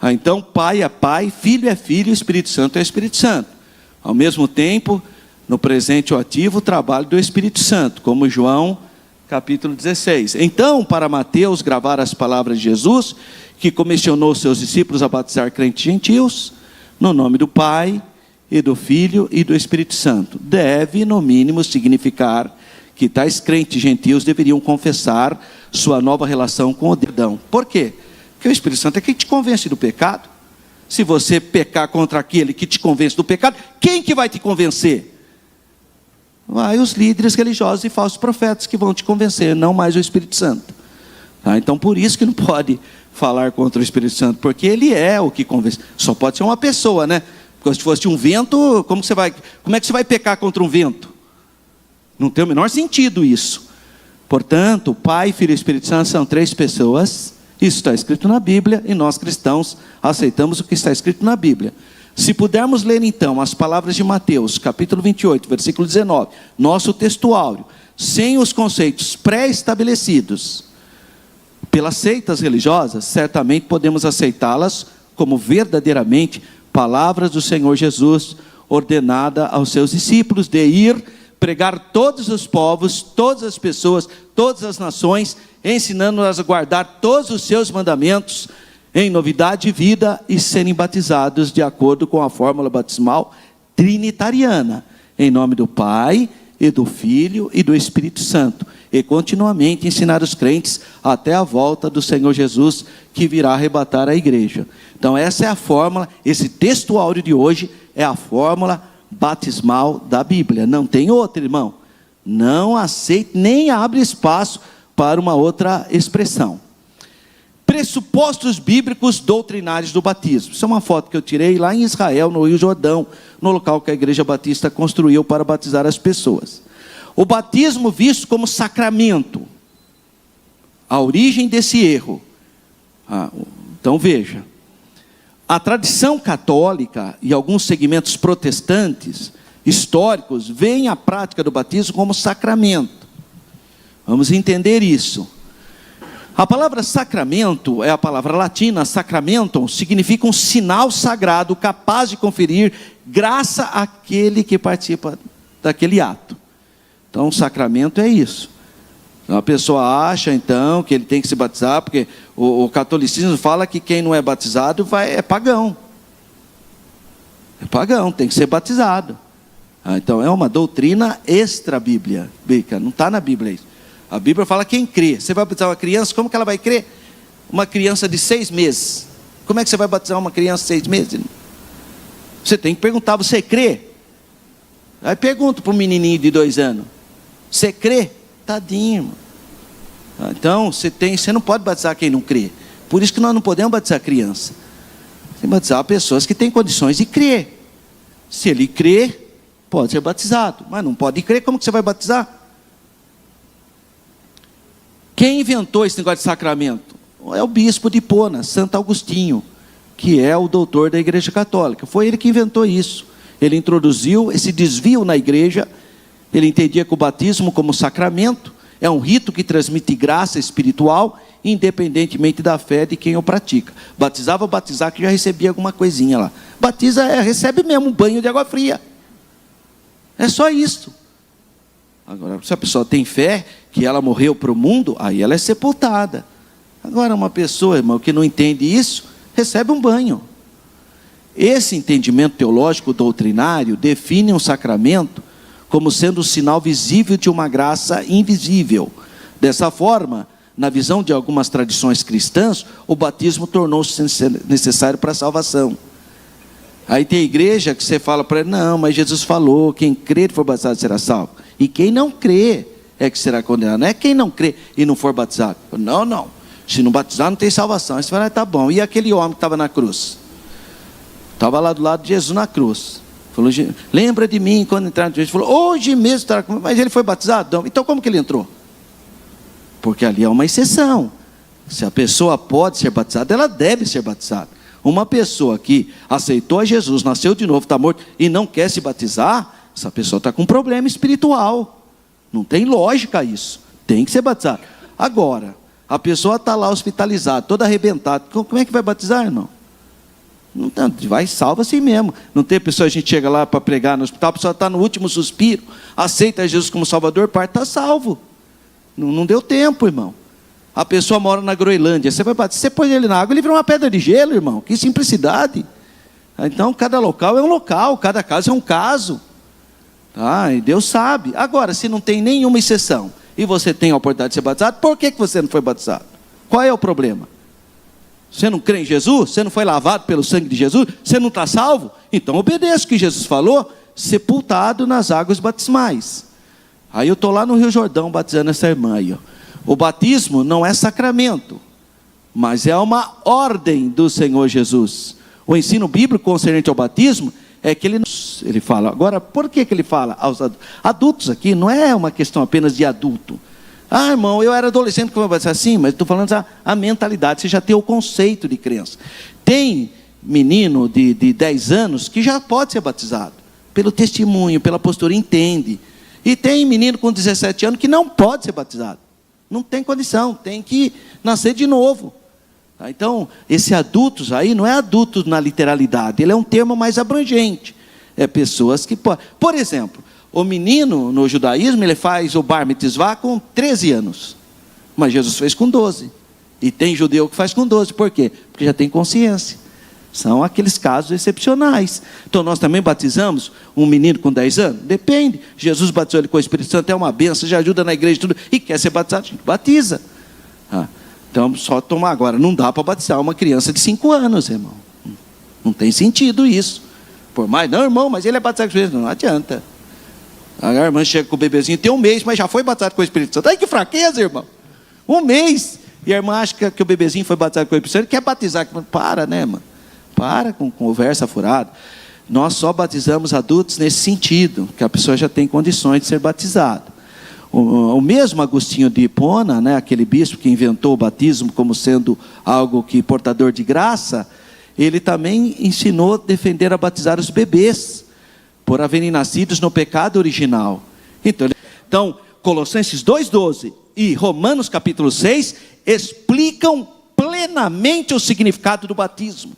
Então Pai é Pai, Filho é Filho, Espírito Santo é Espírito Santo. Ao mesmo tempo, no presente o ativo, o trabalho do Espírito Santo, como João capítulo 16. Então, para Mateus gravar as palavras de Jesus, que comissionou seus discípulos a batizar crentes gentios, no nome do Pai, e do Filho e do Espírito Santo, deve, no mínimo, significar que tais crentes gentios deveriam confessar sua nova relação com o dedão. Por quê? Porque o Espírito Santo é quem te convence do pecado. Se você pecar contra aquele que te convence do pecado, quem que vai te convencer? Vai os líderes religiosos e falsos profetas que vão te convencer, não mais o Espírito Santo. Tá? Então por isso que não pode falar contra o Espírito Santo, porque ele é o que convence. Só pode ser uma pessoa, né? Porque se fosse um vento, como é que você vai pecar contra um vento? Não tem o menor sentido isso. Portanto, Pai, Filho e Espírito Santo são três pessoas. Isso está escrito na Bíblia e nós cristãos aceitamos o que está escrito na Bíblia. Se pudermos ler então as palavras de Mateus, capítulo 28, versículo 19, nosso textuário, sem os conceitos pré-estabelecidos pelas seitas religiosas, certamente podemos aceitá-las como verdadeiramente palavras do Senhor Jesus, ordenada aos seus discípulos de ir pregar todos os povos, todas as pessoas, todas as nações, ensinando-as a guardar todos os seus mandamentos em novidade de vida e serem batizados de acordo com a fórmula batismal trinitariana, em nome do Pai e do Filho e do Espírito Santo. e continuamente ensinar os crentes até a volta do Senhor Jesus, que virá arrebatar a igreja. Então essa é a fórmula, esse texto áureo de hoje é a fórmula batismal da Bíblia. Não tem outra, irmão. Não aceite, nem abre espaço para uma outra expressão. Pressupostos bíblicos doutrinários do batismo. Isso é uma foto que eu tirei lá em Israel, no Rio Jordão, no local que a Igreja Batista construiu para batizar as pessoas. O batismo visto como sacramento. A origem desse erro. Então veja. A tradição católica e alguns segmentos protestantes históricos veem a prática do batismo como sacramento. Vamos entender isso. A palavra sacramento é a palavra latina, sacramentum, significa um sinal sagrado capaz de conferir graça àquele que participa daquele ato. Então, o sacramento é isso. A pessoa acha, então, que ele tem que se batizar, porque o catolicismo fala que quem não é batizado é pagão. É pagão, tem que ser batizado. Então, é uma doutrina extra-bíblia. Não está na Bíblia isso. A Bíblia fala quem crê. Você vai batizar uma criança, como que ela vai crer? Uma criança de 6 meses. Como é que você vai batizar uma criança de 6 meses? Você tem que perguntar, você crê? Aí pergunta para um menininho de 2 anos. Você crê? Tadinho, irmão. Então, você não pode batizar quem não crê. Por isso que nós não podemos batizar criança. Tem que batizar pessoas que têm condições de crer. Se ele crê, pode ser batizado. Mas não pode crer, como que você vai batizar? Quem inventou esse negócio de sacramento? É o bispo de Hipona, Santo Agostinho, que é o doutor da Igreja Católica. Foi ele que inventou isso. Ele introduziu esse desvio na igreja. Ele entendia que o batismo como sacramento é um rito que transmite graça espiritual, independentemente da fé de quem o pratica. Batizar que já recebia alguma coisinha lá. Batiza, recebe mesmo um banho de água fria. É só isso. Agora, se a pessoa tem fé, que ela morreu para o mundo, aí ela é sepultada. Agora, uma pessoa, irmão, que não entende isso, recebe um banho. Esse entendimento teológico doutrinário define um sacramento como sendo um sinal visível de uma graça invisível. Dessa forma, na visão de algumas tradições cristãs, o batismo tornou-se necessário para a salvação. Aí tem igreja que você fala para ele, não, mas Jesus falou, quem crer e for batizado será salvo. E quem não crê é que será condenado. Não é quem não crê e não for batizado. Não. Se não batizar não tem salvação. Aí você fala, tá bom. E aquele homem que estava na cruz? Estava lá do lado de Jesus na cruz. Falou, lembra de mim quando entrar no Jesus. Falou, hoje mesmo estará comigo. Mas ele foi batizado? Não. Então como que ele entrou? Porque ali é uma exceção. Se a pessoa pode ser batizada, ela deve ser batizada. Uma pessoa que aceitou a Jesus, nasceu de novo, está morto e não quer se batizar, essa pessoa está com um problema espiritual. Não tem lógica isso. Tem que ser batizado. Agora, a pessoa está lá hospitalizada, toda arrebentada. Como é que vai batizar, irmão? Não tá, vai, salva assim mesmo. Não tem pessoa, a gente chega lá para pregar no hospital, a pessoa está no último suspiro, aceita Jesus como Salvador, parte, está salvo. Não deu tempo, irmão. A pessoa mora na Groenlândia, você vai batizar, você põe ele na água, ele vira uma pedra de gelo, irmão. Que simplicidade. Então, cada local é um local, cada caso é um caso. E Deus sabe. Agora, se não tem nenhuma exceção e você tem a oportunidade de ser batizado, por que você não foi batizado? Qual é o problema? Você não crê em Jesus? Você não foi lavado pelo sangue de Jesus? Você não está salvo? Então obedeça o que Jesus falou, sepultado nas águas batismais. Aí eu estou lá no Rio Jordão batizando essa irmã aí. O batismo não é sacramento, mas é uma ordem do Senhor Jesus. O ensino bíblico concernente ao batismo é que ele fala. Agora, por que ele fala aos adultos aqui? Não é uma questão apenas de adulto. Irmão, eu era adolescente, como eu vou dizer assim, mas estou falando a mentalidade, você já tem o conceito de criança. Tem menino de 10 anos que já pode ser batizado, pelo testemunho, pela postura, entende. E tem menino com 17 anos que não pode ser batizado. Não tem condição, tem que nascer de novo. Então, esse adultos aí não é adultos na literalidade, ele é um termo mais abrangente. É pessoas que podem. Por exemplo, o menino no judaísmo, ele faz o bar mitzvah com 13 anos. Mas Jesus fez com 12. E tem judeu que faz com 12. Por quê? Porque já tem consciência. São aqueles casos excepcionais. Então nós também batizamos um menino com 10 anos? Depende. Jesus batizou ele com o Espírito Santo, é uma bênção, já ajuda na igreja e tudo, e quer ser batizado, a gente batiza. Então só tomar agora, não dá para batizar uma criança de 5 anos, irmão. Não tem sentido isso. Por mais, não, irmão, mas ele é batizado com o Espírito Santo. Não adianta. A irmã chega com o bebezinho, tem 1 mês, mas já foi batizado com o Espírito Santo. Ai, que fraqueza, irmão. 1 mês. E a irmã acha que o bebezinho foi batizado com o Espírito Santo, quer batizar. Para, né, irmã? Para com conversa furada. Nós só batizamos adultos nesse sentido, que a pessoa já tem condições de ser batizada. O mesmo Agostinho de Hipona, né, aquele bispo que inventou o batismo como sendo algo que portador de graça, ele também ensinou a defender a batizar os bebês, por haverem nascidos no pecado original. Então Colossenses 2,12 e Romanos capítulo 6 explicam plenamente o significado do batismo.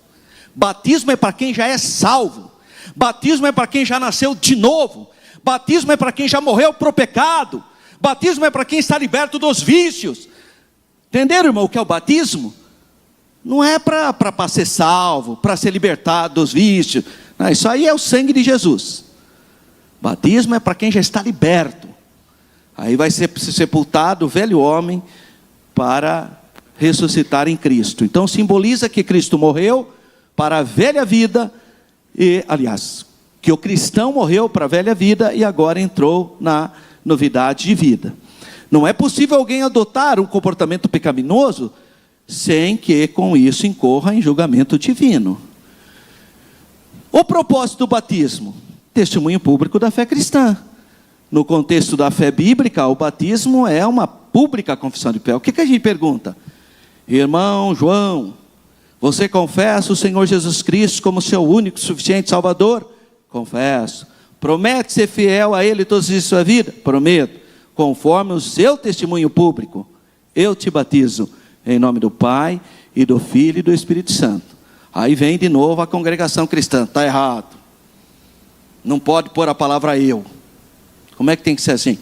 Batismo é para quem já é salvo. Batismo é para quem já nasceu de novo. Batismo é para quem já morreu para o pecado. Batismo é para quem está liberto dos vícios. Entenderam, irmão, o que é o batismo? Não é para ser salvo, para ser libertado dos vícios. Não, isso aí é o sangue de Jesus. Batismo é para quem já está liberto. Aí vai ser sepultado o velho homem para ressuscitar em Cristo. Então simboliza que Cristo morreu para a velha vida, e, aliás, que o cristão morreu para a velha vida e agora entrou na novidade de vida. Não é possível alguém adotar um comportamento pecaminoso sem que com isso incorra em julgamento divino. O propósito do batismo: testemunho público da fé cristã. No contexto da fé bíblica, o batismo é uma pública confissão de fé. O que a gente pergunta? Irmão João, você confessa o Senhor Jesus Cristo como seu único e suficiente Salvador? Confesso. Promete ser fiel a Ele todos os dias de sua vida? Prometo. Conforme o seu testemunho público, eu te batizo em nome do Pai e do Filho e do Espírito Santo. Aí vem de novo a congregação cristã. Está errado. Não pode pôr a palavra eu. Como é que tem que ser assim?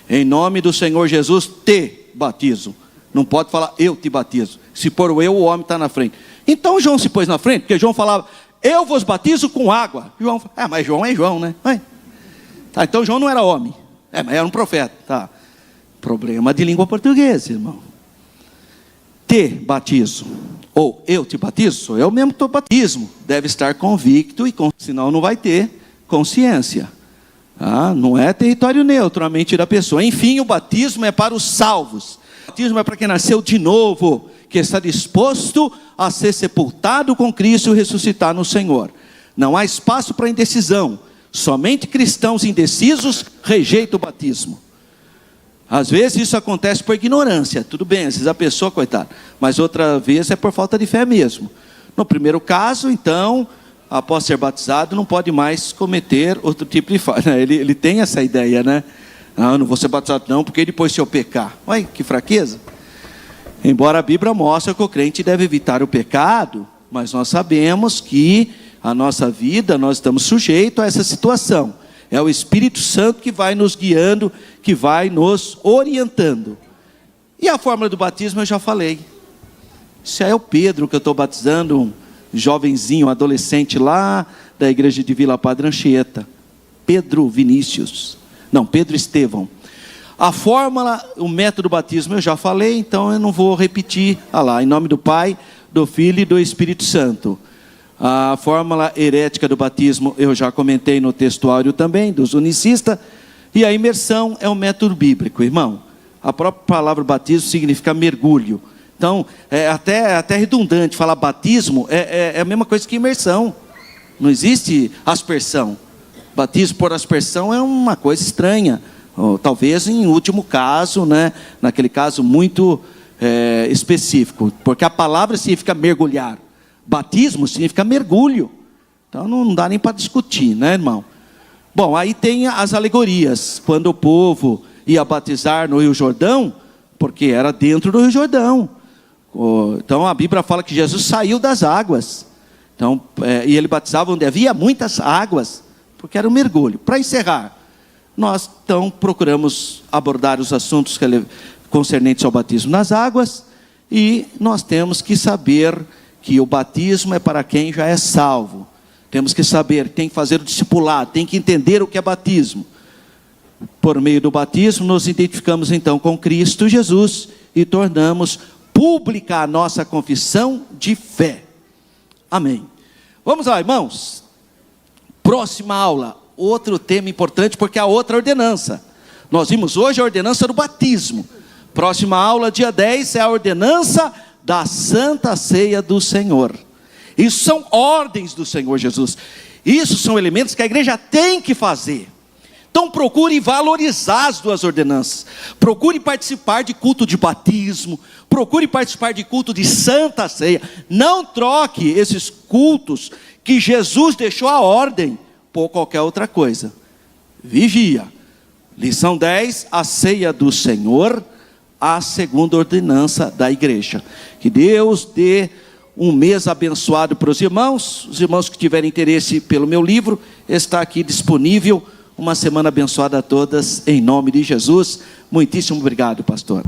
Em nome do Senhor Jesus te batizo. Não pode falar eu te batizo. Se pôr o eu, o homem está na frente. Então João se pôs na frente, porque João falava, eu vos batizo com água. João falava, mas João é João, né? Tá, então João não era homem. Mas era um profeta. Tá. Problema de língua portuguesa, irmão. Te batizo, ou eu te batizo, sou eu mesmo que estou batismo. Deve estar convicto, senão não vai ter consciência. Não é território neutro, a mente da pessoa. Enfim, o batismo é para os salvos. O batismo é para quem nasceu de novo, que está disposto a ser sepultado com Cristo e ressuscitar no Senhor. Não há espaço para indecisão. Somente cristãos indecisos rejeitam o batismo. Às vezes isso acontece por ignorância. Tudo bem, às vezes a pessoa, coitada. Mas outra vez é por falta de fé mesmo. No primeiro caso, então, após ser batizado, não pode mais cometer outro tipo de falha. Ele tem essa ideia, né? Não vou ser batizado não, porque depois se eu pecar. Olha que fraqueza. Embora a Bíblia mostre que o crente deve evitar o pecado, mas nós sabemos que a nossa vida, nós estamos sujeitos a essa situação. É o Espírito Santo que vai nos guiando, que vai nos orientando. E a fórmula do batismo eu já falei. Isso é o Pedro que eu estou batizando, um jovenzinho, um adolescente lá da igreja de Vila Padre Anchieta. Pedro Estevão. A fórmula, o método do batismo eu já falei, então eu não vou repetir. Em nome do Pai, do Filho e do Espírito Santo. A fórmula herética do batismo eu já comentei no textuário também, dos unicistas. E a imersão é um método bíblico, irmão. A própria palavra batismo significa mergulho. Então, é até redundante falar batismo, é a mesma coisa que imersão. Não existe aspersão. Batismo por aspersão é uma coisa estranha. Ou, talvez em último caso, né? Naquele caso muito específico. Porque a palavra significa mergulhar. Batismo significa mergulho. Então não dá nem para discutir, né, irmão? Bom, aí tem as alegorias. Quando o povo ia batizar no Rio Jordão, porque era dentro do Rio Jordão. Então a Bíblia fala que Jesus saiu das águas. Então, e ele batizava onde havia muitas águas, porque era um mergulho. Para encerrar, nós então procuramos abordar os assuntos concernentes ao batismo nas águas, e nós temos que saber que o batismo é para quem já é salvo. Temos que saber, tem que fazer o discipulado, tem que entender o que é batismo. Por meio do batismo, nos identificamos então com Cristo Jesus e tornamos pública a nossa confissão de fé. Amém. Vamos lá, irmãos. Próxima aula, outro tema importante, porque é a outra ordenança. Nós vimos hoje a ordenança do batismo. Próxima aula, dia 10, é a ordenança da Santa Ceia do Senhor. Isso são ordens do Senhor Jesus. Isso são elementos que a igreja tem que fazer. Então procure valorizar as duas ordenanças. Procure participar de culto de batismo. Procure participar de culto de Santa Ceia. Não troque esses cultos que Jesus deixou a ordem por qualquer outra coisa. Vigia. Lição 10, a ceia do Senhor, a segunda ordenança da igreja. Que Deus dê um mês abençoado para os irmãos que tiverem interesse pelo meu livro, está aqui disponível. Uma semana abençoada a todas, em nome de Jesus. Muitíssimo obrigado, pastor.